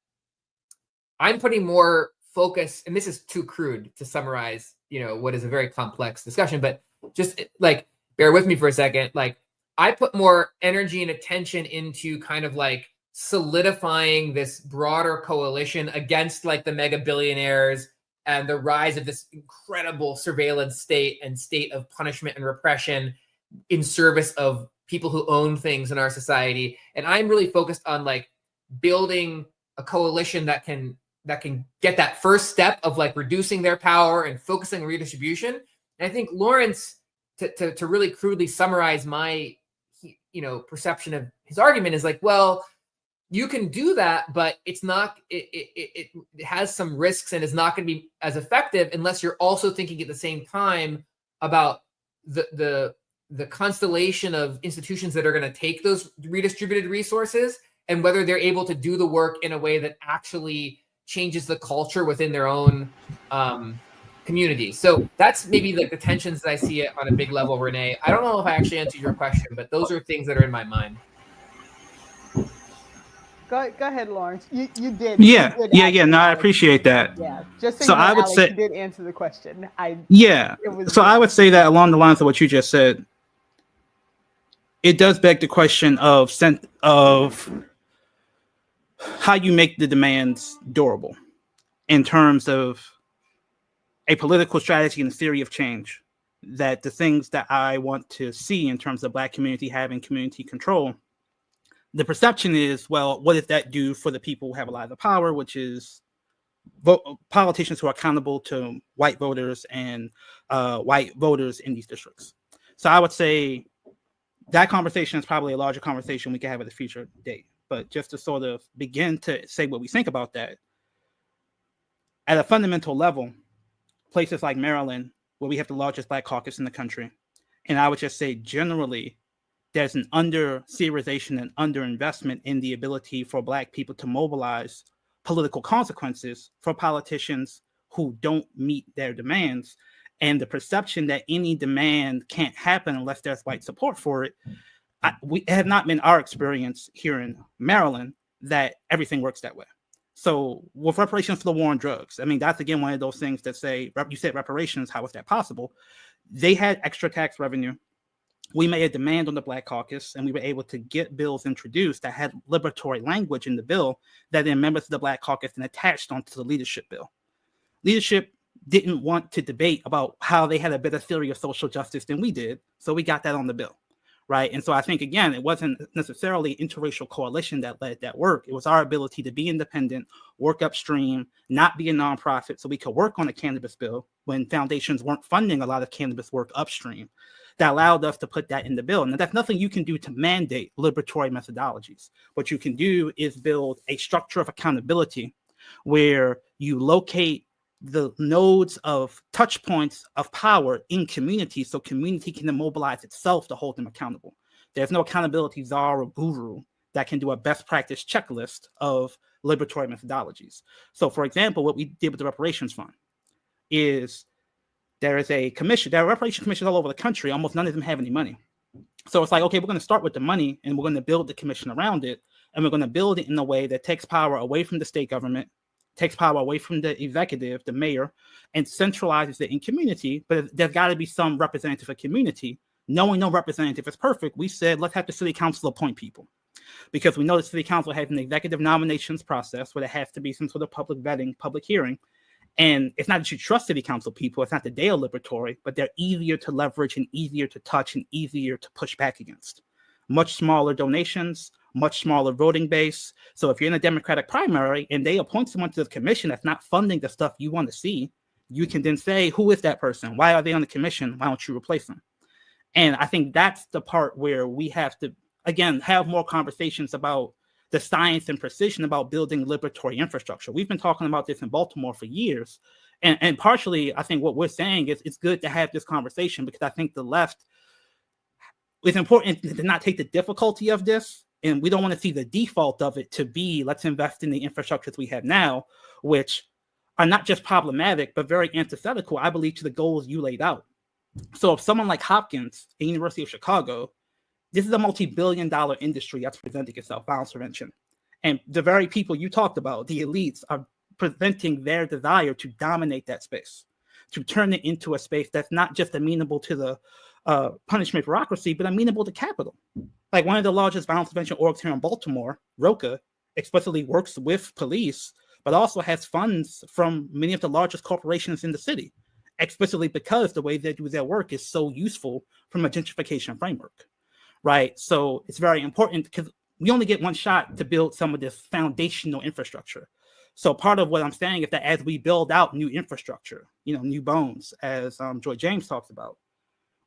I'm putting more focus, and this is too crude to summarize, what is a very complex discussion, but just like bear with me for a second. Like, I put more energy and attention into kind of like solidifying this broader coalition against like the mega billionaires and the rise of this incredible surveillance state and state of punishment and repression in service of people who own things in our society. And I'm really focused on like building a coalition that can get that first step of like reducing their power and focusing on redistribution. And I think Lawrence to really crudely summarize my perception of his argument is like, well, you can do that, but it's not. It has some risks and is not going to be as effective unless you're also thinking at the same time about the constellation of institutions that are going to take those redistributed resources and whether they're able to do the work in a way that actually changes the culture within their own community. So that's maybe like the tensions that I see it on a big level, Renee. I don't know if I actually answered your question, but those are things that are in my mind. Go ahead, Lawrence. You did. Yeah. You did No, I appreciate that. Yeah. Just so, so you know, I would Alex, say, you did answer the question. So I would say that along the lines of what you just said, it does beg the question of how you make the demands durable in terms of a political strategy and theory of change. That the things that I want to see in terms of Black community having community control, the perception is, well, what does that do for the people who have a lot of power, which is politicians who are accountable to white voters and white voters in these districts. So I would say that conversation is probably a larger conversation we can have at a future date. But just to sort of begin to say what we think about that, at a fundamental level, places like Maryland, where we have the largest Black caucus in the country, and I would just say generally, there's an under-serialization and under-investment in the ability for Black people to mobilize political consequences for politicians who don't meet their demands. And the perception that any demand can't happen unless there's white support for it, it has not been our experience here in Maryland that everything works that way. So with reparations for the war on drugs, I mean, that's again one of those things that say, you said reparations, how is that possible? They had extra tax revenue. We made a demand on the Black caucus, and we were able to get bills introduced that had liberatory language in the bill that then members of the Black caucus then attached onto the leadership bill. Leadership didn't want to debate about how they had a better theory of social justice than we did, so we got that on the bill, right? And so I think, again, it wasn't necessarily interracial coalition that led that work. It was our ability to be independent, work upstream, not be a nonprofit, so we could work on a cannabis bill when foundations weren't funding a lot of cannabis work upstream. That allowed us to put that in the bill. And that's nothing you can do to mandate liberatory methodologies. What you can do is build a structure of accountability where you locate the nodes of touch points of power in community so community can mobilize itself to hold them accountable. There's no accountability czar or guru that can do a best practice checklist of liberatory methodologies. So for example, what we did with the reparations fund is there is a commission, there are reparation commissions all over the country. Almost none of them have any money. So it's like, okay, we're going to start with the money and we're going to build the commission around it. And we're going to build it in a way that takes power away from the state government, takes power away from the executive, the mayor, and centralizes it in community. But there's got to be some representative of community. Knowing no representative is perfect, we said, let's have the city council appoint people. Because we know the city council has an executive nominations process where there has to be some sort of public vetting, public hearing. And it's not that you trust city council people, it's not that they are liberatory, but they're easier to leverage and easier to touch and easier to push back against. Much smaller donations, much smaller voting base. So if you're in a Democratic primary and they appoint someone to the commission that's not funding the stuff you want to see, you can then say, who is that person? Why are they on the commission? Why don't you replace them? And I think that's the part where we have to, again, have more conversations about the science and precision about building liberatory infrastructure. We've been talking about this in Baltimore for years. And partially, I think what we're saying is it's good to have this conversation because I think the left, it's important to not take the difficulty of this. And we don't want to see the default of it to be, let's invest in the infrastructures we have now, which are not just problematic, but very antithetical, I believe, to the goals you laid out. So if someone like Hopkins, the University of Chicago, this is a multi-billion-dollar industry that's presenting itself, violence prevention. And the very people you talked about, the elites, are presenting their desire to dominate that space, to turn it into a space that's not just amenable to the punishment bureaucracy, but amenable to capital. Like one of the largest violence prevention orgs here in Baltimore, ROCA, explicitly works with police, but also has funds from many of the largest corporations in the city, explicitly because the way they do their work is so useful from a gentrification framework. Right. So it's very important because we only get one shot to build some of this foundational infrastructure. So part of what I'm saying is that as we build out new infrastructure, new bones, as Joy James talks about,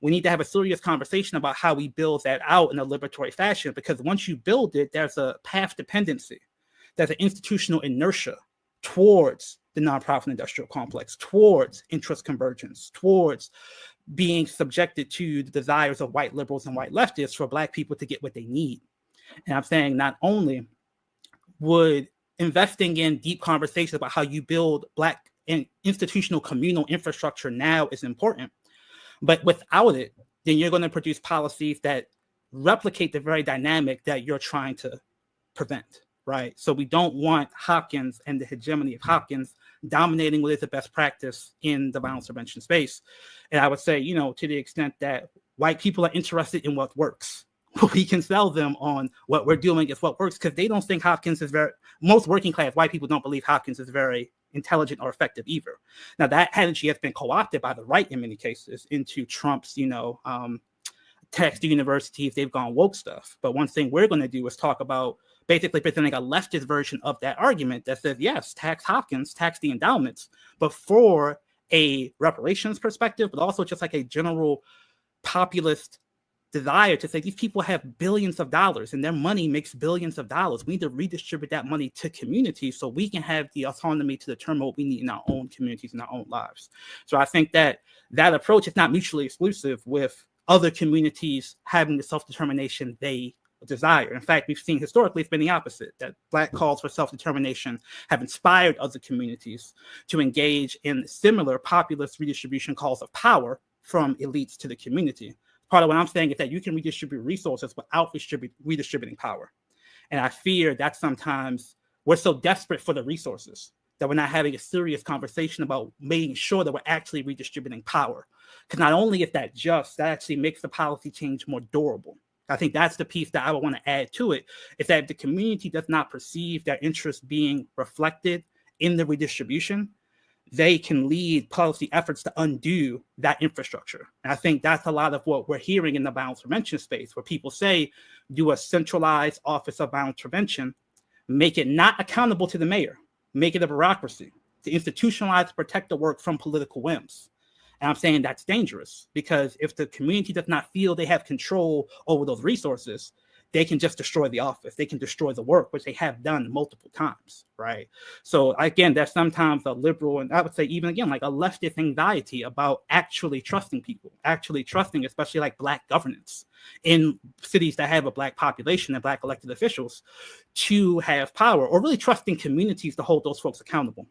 we need to have a serious conversation about how we build that out in a liberatory fashion, because once you build it, there's a path dependency, there's an institutional inertia towards the nonprofit industrial complex, towards interest convergence, towards being subjected to the desires of white liberals and white leftists for Black people to get what they need. And I'm saying not only would investing in deep conversations about how you build Black and institutional communal infrastructure now is important, but without it, then you're going to produce policies that replicate the very dynamic that you're trying to prevent, right? So we don't want Hopkins and the hegemony of Hopkins dominating what is the best practice in the violence prevention space. And I would say, you know, to the extent that white people are interested in what works, we can sell them on what we're doing is what works, because they don't think Hopkins is most working class white people don't believe Hopkins is very intelligent or effective either. Now that energy has been co-opted by the right in many cases into Trump's, tax to universities, they've gone woke stuff. But one thing we're going to do is talk about basically presenting a leftist version of that argument that says, yes, tax Hopkins, tax the endowments, but for a reparations perspective, but also just like a general populist desire to say these people have billions of dollars and their money makes billions of dollars. We need to redistribute that money to communities so we can have the autonomy to determine what we need in our own communities and our own lives. So I think that approach is not mutually exclusive with other communities having the self-determination they desire. In fact, we've seen historically it's been the opposite, that Black calls for self-determination have inspired other communities to engage in similar populist redistribution calls of power from elites to the community. Part of what I'm saying is that you can redistribute resources without redistributing power. And I fear that sometimes we're so desperate for the resources that we're not having a serious conversation about making sure that we're actually redistributing power. Because not only is that just, that actually makes the policy change more durable. I think that's the piece that I would want to add to it, is that if the community does not perceive their interests being reflected in the redistribution, they can lead policy efforts to undo that infrastructure. And I think that's a lot of what we're hearing in the violence prevention space, where people say, do a centralized office of violence prevention, make it not accountable to the mayor, make it a bureaucracy, to institutionalize, protect the work from political whims. And I'm saying that's dangerous, because if the community does not feel they have control over those resources, they can just destroy the office. They can destroy the work, which they have done multiple times, right? So again, there's sometimes a liberal, and I would say even again, like a leftist anxiety about actually trusting people, actually trusting, especially like Black governance in cities that have a Black population and Black elected officials to have power, or really trusting communities to hold those folks accountable.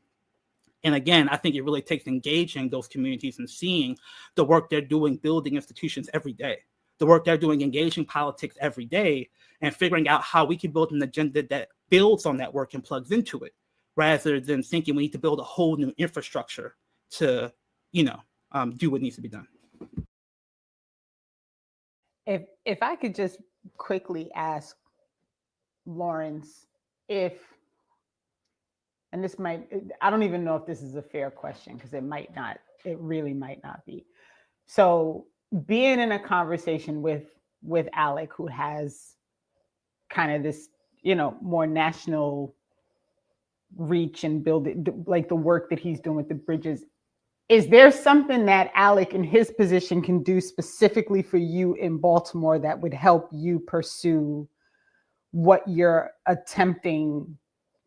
And again, I think it really takes engaging those communities and seeing the work they're doing, building institutions every day, the work they're doing, engaging politics every day, and figuring out how we can build an agenda that builds on that work and plugs into it, rather than thinking we need to build a whole new infrastructure to, do what needs to be done. If I could just quickly ask Lawrence and this might, I don't even know if this is a fair question, because it really might not be. So being in a conversation with Alec, who has kind of this, more national reach and build it, like the work that he's doing with the bridges, is there something that Alec in his position can do specifically for you in Baltimore that would help you pursue what you're attempting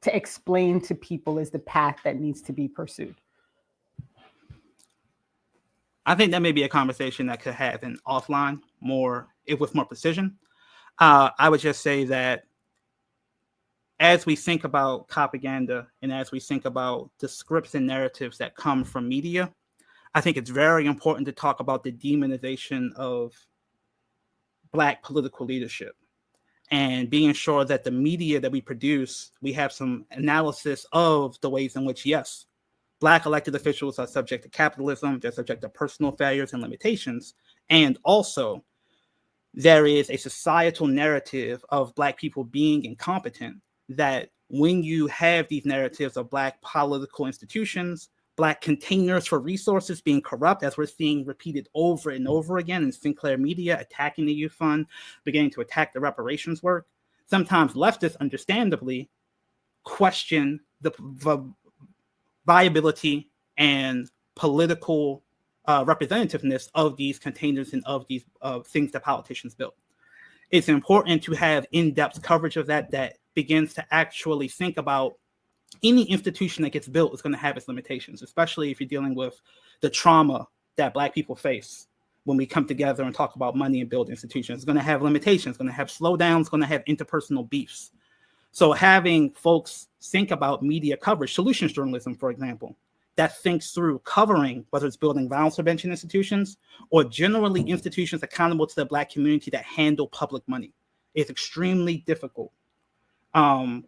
to explain to people is the path that needs to be pursued? I think that may be a conversation that could happen offline with more precision. I would just say that as we think about Copaganda and as we think about the scripts and narratives that come from media, I think it's very important to talk about the demonization of Black political leadership, and being sure that the media that we produce, we have some analysis of the ways in which, yes, Black elected officials are subject to capitalism, they're subject to personal failures and limitations, and also there is a societal narrative of Black people being incompetent, that when you have these narratives of Black political institutions, Black containers for resources being corrupt, as we're seeing repeated over and over again in Sinclair media, attacking the Youth Fund, beginning to attack the reparations work, sometimes leftists understandably question the viability and political representativeness of these containers and of these things that politicians build. It's important to have in-depth coverage of that begins to actually think about any institution that gets built is going to have its limitations, especially if you're dealing with the trauma that Black people face when we come together and talk about money and build institutions. It's going to have limitations, going to have slowdowns, going to have interpersonal beefs. So having folks think about media coverage, solutions journalism, for example, that thinks through covering whether it's building violence prevention institutions or generally institutions accountable to the Black community that handle public money. It's extremely difficult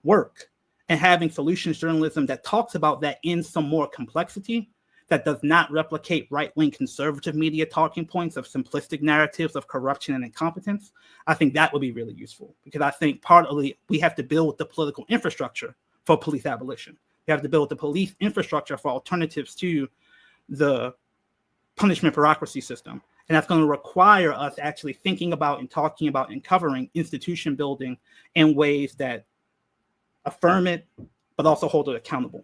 work. And having solutions journalism that talks about that in some more complexity, that does not replicate right-wing conservative media talking points of simplistic narratives of corruption and incompetence, I think that would be really useful. Because I think partly we have to build the political infrastructure for police abolition. We have to build the police infrastructure for alternatives to the punishment bureaucracy system. And that's going to require us actually thinking about and talking about and covering institution building in ways that affirm it, but also hold it accountable.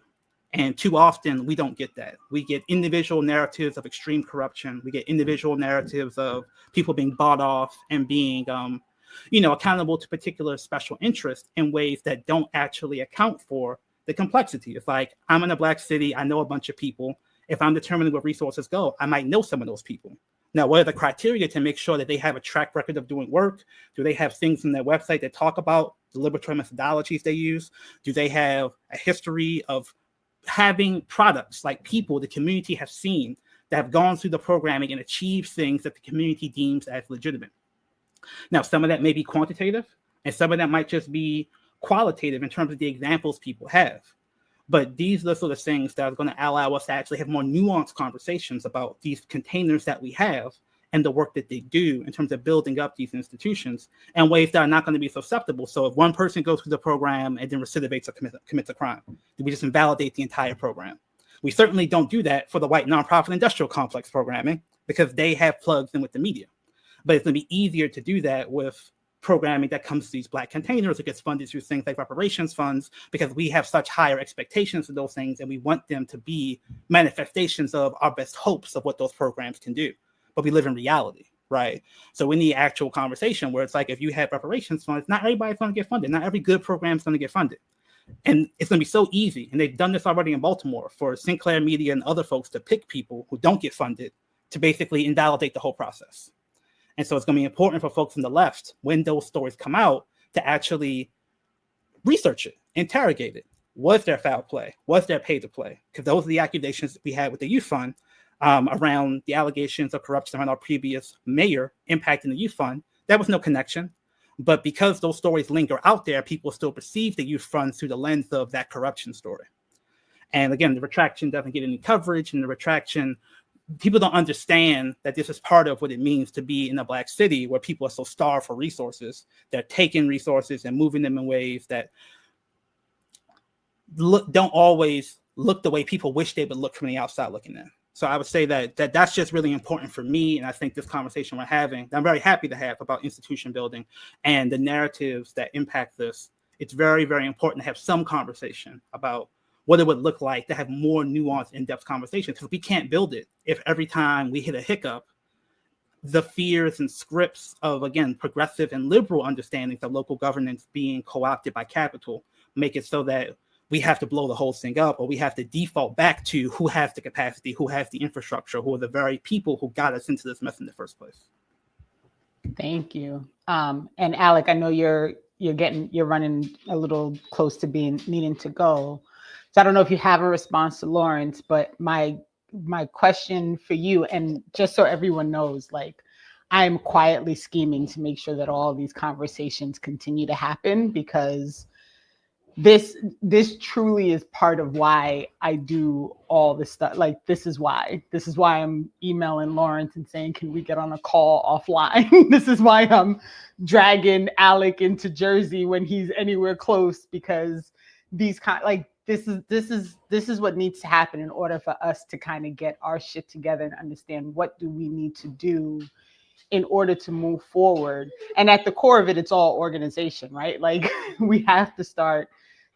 And too often we don't get that. We get individual narratives of extreme corruption. We get individual narratives of people being bought off and being, accountable to particular special interests in ways that don't actually account for the complexity. It's like, I'm in a Black city. I know a bunch of people. If I'm determining where resources go, I might know some of those people. Now, what are the criteria to make sure that they have a track record of doing work? Do they have things in their website that talk about the liberatory methodologies they use? Do they have a history of having products like people the community have seen that have gone through the programming and achieved things that the community deems as legitimate? Now, some of that may be quantitative, and some of that might just be qualitative in terms of the examples people have. But these are the sort of things that are going to allow us to actually have more nuanced conversations about these containers that we have and the work that they do in terms of building up these institutions in ways that are not going to be susceptible. So if one person goes through the program and then recidivates or commits a crime, do we just invalidate the entire program? We certainly don't do that for the white nonprofit industrial complex programming because they have plugs in with the media. But it's going to be easier to do that with programming that comes to these Black containers. It gets funded through things like reparations funds because we have such higher expectations for those things and we want them to be manifestations of our best hopes of what those programs can do. But we live in reality, right? So we need actual conversation where it's like, if you have reparations funds, not everybody's going to get funded. Not every good program is going to get funded. And it's going to be so easy. And they've done this already in Baltimore for Sinclair Media and other folks to pick people who don't get funded to basically invalidate the whole process. And so it's going to be important for folks on the left, when those stories come out, to actually research it, interrogate it. Was there foul play? Was there pay to play? Because those are the accusations we had with the youth fund around the allegations of corruption around our previous mayor impacting the youth fund. There was no connection. But because those stories linger out there, people still perceive the youth fund through the lens of that corruption story. And again, the retraction doesn't get any coverage, and the retraction, people don't understand that this is part of what it means to be in a Black city where people are so starved for resources. They're taking resources and moving them in ways that don't always look the way people wish they would look from the outside looking in. So I would say that's just really important for me. And I think this conversation we're having, I'm very happy to have about institution building and the narratives that impact this. It's very, very important to have some conversation about what it would look like to have more nuanced, in-depth conversations, because we can't build it if every time we hit a hiccup, the fears and scripts of, again, progressive and liberal understandings of local governance being co-opted by capital make it so that we have to blow the whole thing up, or we have to default back to who has the capacity, who has the infrastructure, who are the very people who got us into this mess in the first place. Thank you. And Alec, I know you're running a little close to needing to go. So I don't know if you have a response to Lawrence, but my question for you, and just so everyone knows, like, I'm quietly scheming to make sure that all these conversations continue to happen, because this truly is part of why I do all this stuff. Like, this is why I'm emailing Lawrence and saying, can we get on a call offline? This is why I'm dragging Alec into Jersey when he's anywhere close, because this is what needs to happen in order for us to kind of get our shit together and understand what do we need to do in order to move forward. And at the core of it, it's all organization, right? Like, we have to start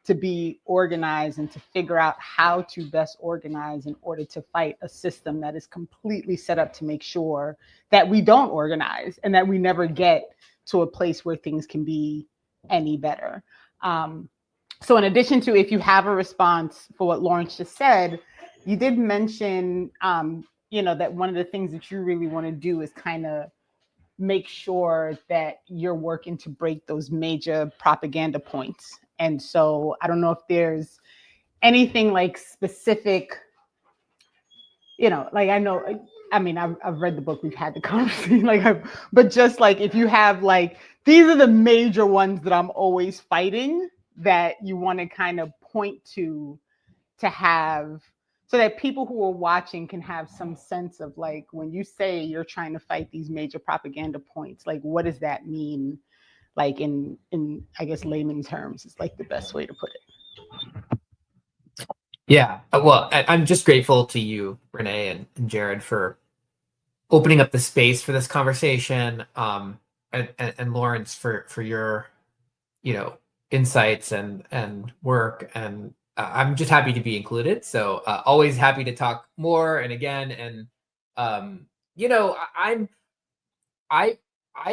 to be organized and to figure out how to best organize in order to fight a system that is completely set up to make sure that we don't organize and that we never get to a place where things can be any better. So in addition to, if you have a response for what Lawrence just said, you did mention, that one of the things that you really want to do is kind of make sure that you're working to break those major propaganda points. And so I don't know if there's anything like specific, like I've read the book, we've had the conversation, but just like if you have like, these are the major ones that I'm always fighting that you want to kind of point to have, so that people who are watching can have some sense of like, when you say you're trying to fight these major propaganda points, like what does that mean? Like in I guess layman terms is like the best way to put it. Yeah, well, I'm just grateful to you, Renee and Jared, for opening up the space for this conversation, and Lawrence for your, insights and work, and I'm just happy to be included. So always happy to talk more and again. And I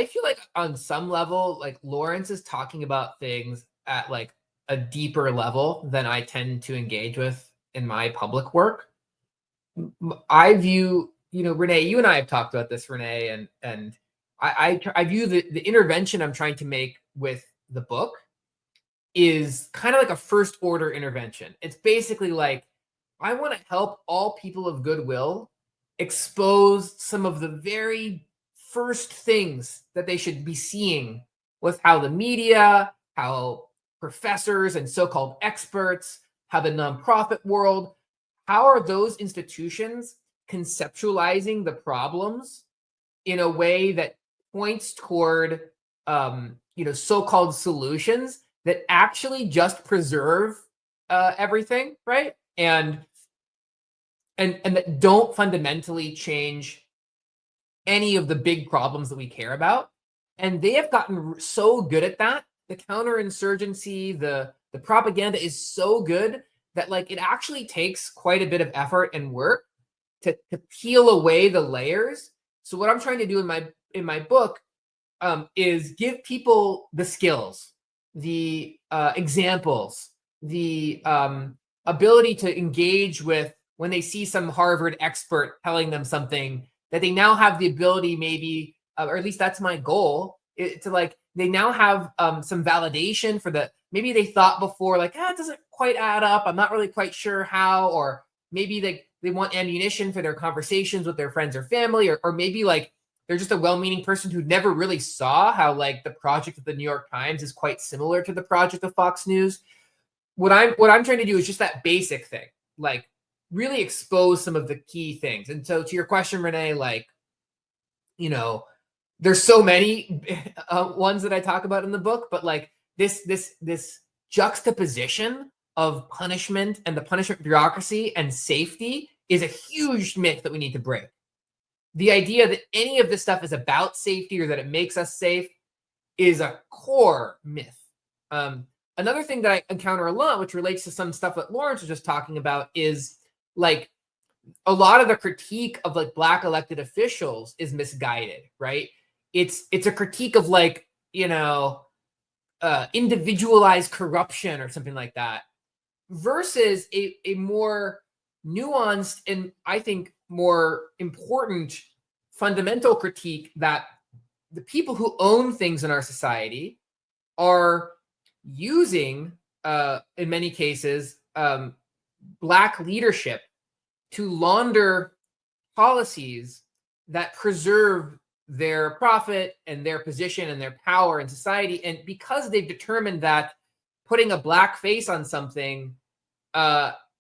feel like on some level, like Lawrence is talking about things at like a deeper level than I tend to engage with in my public work. I view, Renee, you and I have talked about this, Renee, and I view the intervention I'm trying to make with the book is kind of like a first order intervention. It's basically like, I want to help all people of goodwill expose some of the very first things that they should be seeing with how the media, how professors and so-called experts, how the nonprofit world, how are those institutions conceptualizing the problems in a way that points toward, so-called solutions that actually just preserve everything, right? And that don't fundamentally change any of the big problems that we care about. And they have gotten so good at that. The counterinsurgency, the propaganda is so good that like it actually takes quite a bit of effort and work to peel away the layers. So what I'm trying to do in my book is give people the skills, the examples, the ability to engage with when they see some Harvard expert telling them something, that they now have the ability maybe, or at least that's my goal, to like, they now have some validation for maybe they thought before like, it doesn't quite add up, I'm not really quite sure how, or maybe they want ammunition for their conversations with their friends or family, or maybe like they're just a well-meaning person who never really saw how like the project of the New York Times is quite similar to the project of Fox News. What I'm trying to do is just that basic thing, like really expose some of the key things. And so to your question, Renee, like, there's so many ones that I talk about in the book, but like this juxtaposition of punishment and the punishment bureaucracy and safety is a huge myth that we need to break. The idea that any of this stuff is about safety or that it makes us safe is a core myth. Another thing that I encounter a lot, which relates to some stuff that Lawrence was just talking about, is like a lot of the critique of like Black elected officials is misguided, right? It's a critique of like, individualized corruption or something like that, versus a more nuanced and I think more important fundamental critique that the people who own things in our society are using, in many cases, Black leadership to launder policies that preserve their profit and their position and their power in society. And because they've determined that putting a Black face on something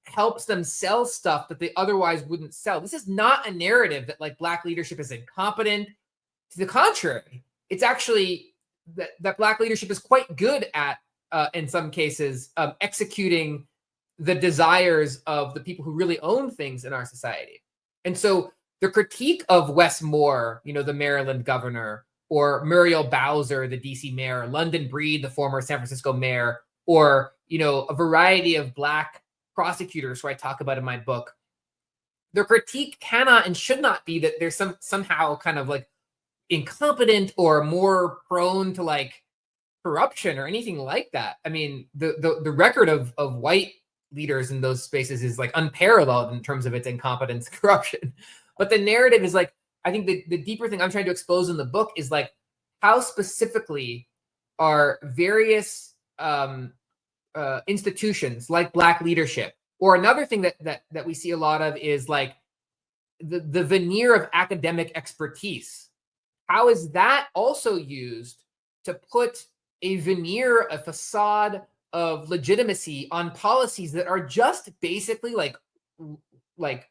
helps them sell stuff that they otherwise wouldn't sell. This is not a narrative that like Black leadership is incompetent. To the contrary, it's actually that Black leadership is quite good at, in some cases, executing the desires of the people who really own things in our society. And so the critique of Wes Moore, the Maryland governor, or Muriel Bowser, the DC mayor, London Breed, the former San Francisco mayor, or, a variety of Black prosecutors who I talk about in my book, their critique cannot and should not be that there's somehow kind of like incompetent or more prone to like corruption or anything like that. I mean, the record of white leaders in those spaces is like unparalleled in terms of its incompetence and corruption. But the narrative is like, I think the deeper thing I'm trying to expose in the book is like how specifically are various institutions like Black leadership, or another thing that we see a lot of is like the veneer of academic expertise. How is that also used to put a veneer, a facade of legitimacy on policies that are just basically like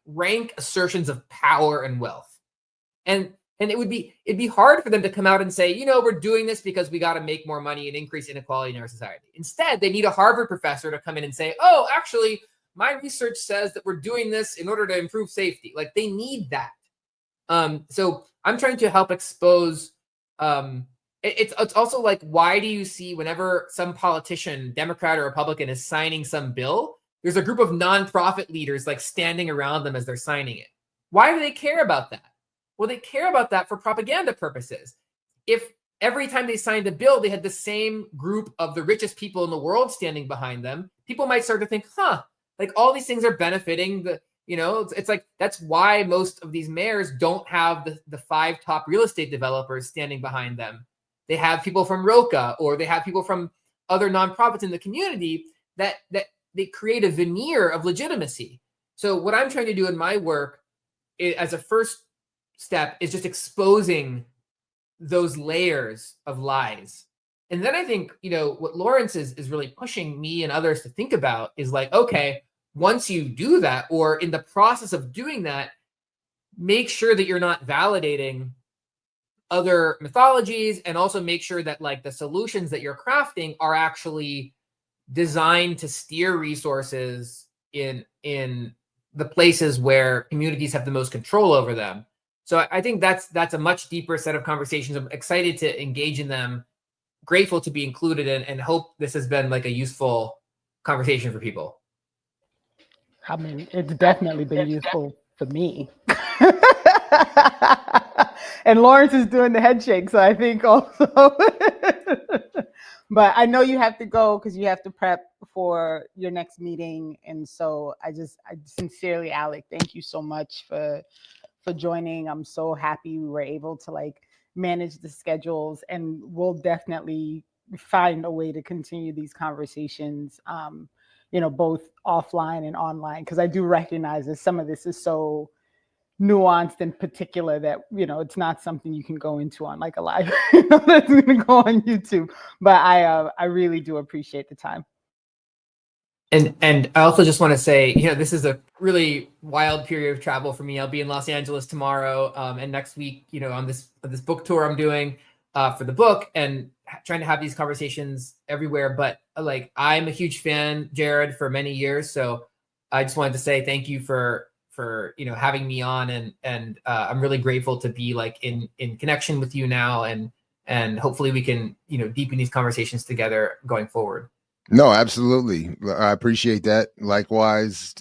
rank assertions of power and wealth? And it'd be hard for them to come out and say, we're doing this because we got to make more money and increase inequality in our society. Instead, they need a Harvard professor to come in and say, oh, actually, my research says that we're doing this in order to improve safety. Like, they need that. So I'm trying to help expose. It's also like, why do you see whenever some politician, Democrat or Republican, is signing some bill, there's a group of nonprofit leaders like standing around them as they're signing it? Why do they care about that? Well, they care about that for propaganda purposes. If every time they signed a bill, they had the same group of the richest people in the world standing behind them, people might start to think, like all these things are benefiting the, it's like, that's why most of these mayors don't have the 5 top real estate developers standing behind them. They have people from Roca, or they have people from other nonprofits in the community that they create a veneer of legitimacy. So what I'm trying to do in my work as a first step is just exposing those layers of lies. And then I think, what Lawrence is really pushing me and others to think about is like, okay, once you do that, or in the process of doing that, make sure that you're not validating other mythologies, and also make sure that like the solutions that you're crafting are actually designed to steer resources in the places where communities have the most control over them. So I think that's a much deeper set of conversations. I'm excited to engage in them, grateful to be included in, and hope this has been like a useful conversation for people. I mean, it's definitely been useful for me. And Lawrence is doing the head shake, so I think also. But I know you have to go because you have to prep for your next meeting. And so I sincerely, Alec, thank you so much for joining. I'm so happy we were able to like manage the schedules, and we'll definitely find a way to continue these conversations, both offline and online, because I do recognize that some of this is so nuanced and particular that it's not something you can go into on like a live that's going to go on YouTube. But I really do appreciate the time. And I also just want to say, this is a really wild period of travel for me. I'll be in Los Angeles tomorrow, and next week, on this book tour I'm doing for the book, and trying to have these conversations everywhere. But like, I'm a huge fan, Jared, for many years. So I just wanted to say thank you for having me on, and I'm really grateful to be like in connection with you now, and hopefully we can deepen these conversations together going forward. No, absolutely. I appreciate that. Likewise,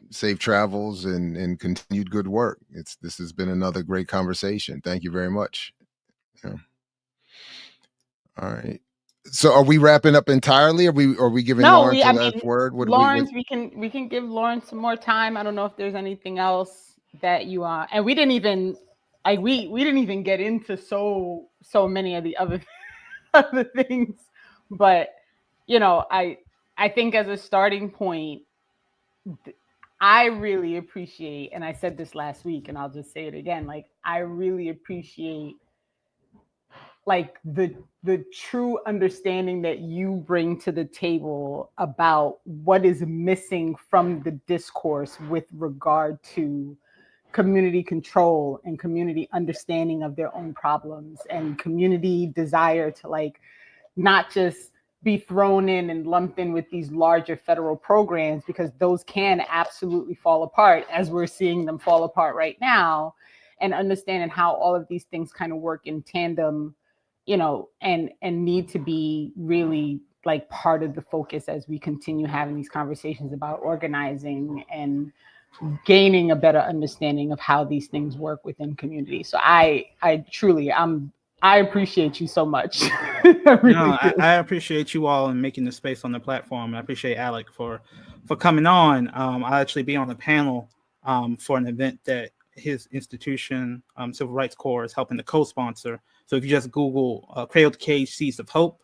safe travels and continued good work. This has been another great conversation. Thank you very much. Yeah. All right. So are we wrapping up entirely? Are we giving Lawrence a last word? Lawrence, we can give Lawrence some more time. I don't know if there's anything else that you want. And we didn't even get into so many of the other things. But I think as a starting point, I really appreciate, and I said this last week, and I'll just say it again, like I really appreciate like the true understanding that you bring to the table about what is missing from the discourse with regard to community control and community understanding of their own problems, and community desire to like not just be thrown in and lumped in with these larger federal programs, because those can absolutely fall apart as we're seeing them fall apart right now, and understanding how all of these things kind of work in tandem, and need to be really like part of the focus as we continue having these conversations about organizing and gaining a better understanding of how these things work within community. So I truly, I appreciate you so much. I appreciate you all and making the space on the platform. I appreciate Alec for coming on. I'll actually be on the panel for an event that his institution, Civil Rights Corps, is helping to co-sponsor. So if you just Google Cradle Cage Seeds of Hope,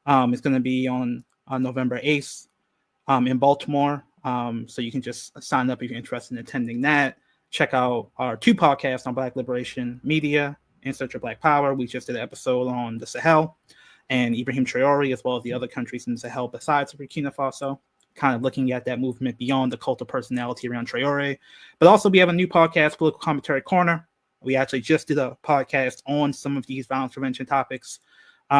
it's going to be on November 8th in Baltimore. So you can just sign up if you're interested in attending that. Check out our 2 podcasts on Black Liberation Media, In Search of Black Power. We just did an episode on the Sahel and Ibrahim Traore, as well as the other countries in the Sahel besides Burkina Faso, kind of looking at that movement beyond the cult of personality around Traore. But also we have a new podcast, Political Commentary Corner. We actually just did a podcast on some of these violence prevention topics.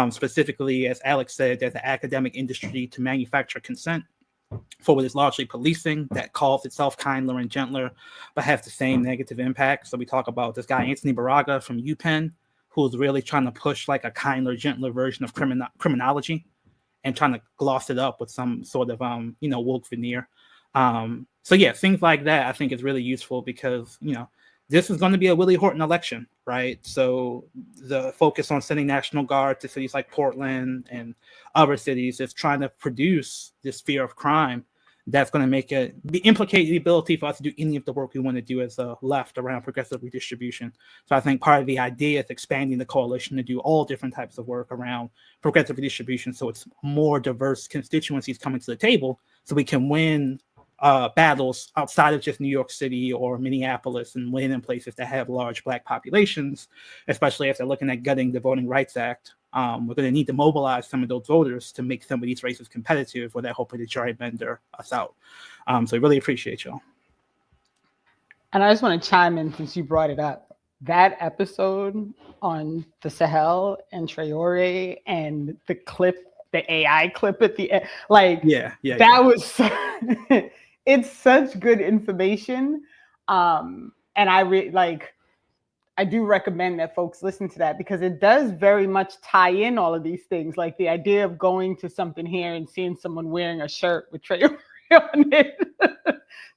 Specifically, as Alex said, there's an academic industry to manufacture consent for what is largely policing that calls itself kindler and gentler, but has the same negative impact. So we talk about this guy, Anthony Baraga from UPenn, who's really trying to push like a kindler, gentler version of criminology and trying to gloss it up with some sort of, woke veneer. So yeah, things like that I think is really useful because, this is going to be a Willie Horton election, right? So the focus on sending National Guard to cities like Portland and other cities is trying to produce this fear of crime that's going to implicate the ability for us to do any of the work we want to do as a left around progressive redistribution. So I think part of the idea is expanding the coalition to do all different types of work around progressive redistribution, so it's more diverse constituencies coming to the table, so we can win battles outside of just New York City or Minneapolis and win in places that have large Black populations, especially if they're looking at gutting the Voting Rights Act. We're going to need to mobilize some of those voters to make some of these races competitive without hoping to gerrymander us out. So I really appreciate y'all. And I just want to chime in since you brought it up. That episode on the Sahel and Traore and the clip, the AI clip at the end, that was it's such good information. And I do recommend that folks listen to that because it does very much tie in all of these things. Like the idea of going to something here and seeing someone wearing a shirt with Traore on it.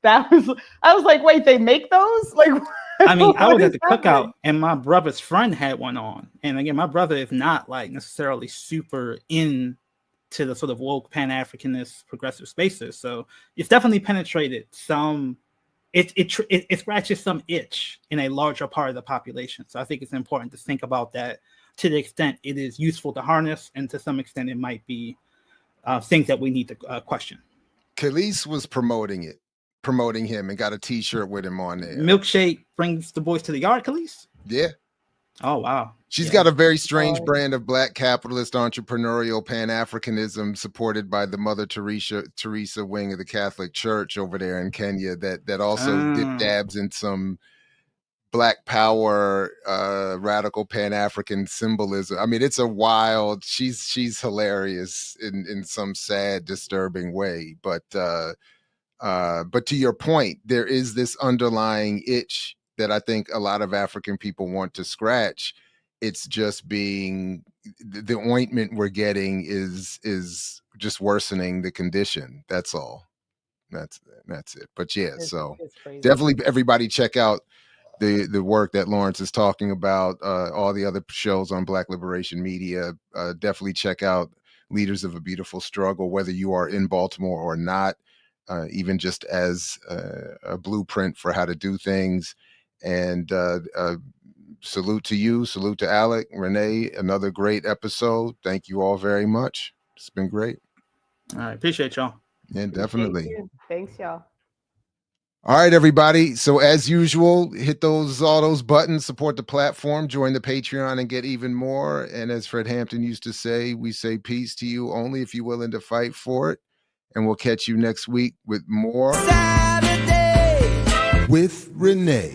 I was like, wait, they make those? Like, I mean, I was at the cookout and my brother's friend had one on. And again, my brother is not like necessarily super into the sort of woke Pan-Africanist progressive spaces. So it's definitely penetrated some, it scratches some itch in a larger part of the population. So I think it's important to think about that to the extent it is useful to harness, and to some extent it might be things that we need to question. Khalees was promoting him and got a t-shirt with him on there. Milkshake brings the boys to the yard, Khalees? Yeah. Oh, wow. She's got a very strange brand of Black capitalist entrepreneurial Pan-Africanism supported by the Mother Teresa wing of the Catholic Church over there in Kenya that also dabs in some Black power, radical Pan-African symbolism. I mean, it's a wild, she's hilarious in some sad, disturbing way. But to your point, there is this underlying itch that I think a lot of African people want to scratch. It's just being the ointment we're getting is just worsening the condition. That's all. That's it. But yeah, so definitely everybody check out the work that Lawrence is talking about, all the other shows on Black Liberation Media. Definitely check out Leaders of a Beautiful Struggle, whether you are in Baltimore or not, even just as a blueprint for how to do things. And salute to you, salute to Alec, Renee, another great episode. Thank you all very much. It's been great. All right, appreciate y'all. Yeah, definitely. Thanks, y'all. All right, everybody. So as usual, hit all those buttons, support the platform, join the Patreon, and get even more. And as Fred Hampton used to say, we say peace to you only if you're willing to fight for it. And we'll catch you next week with more Saturday with Renee.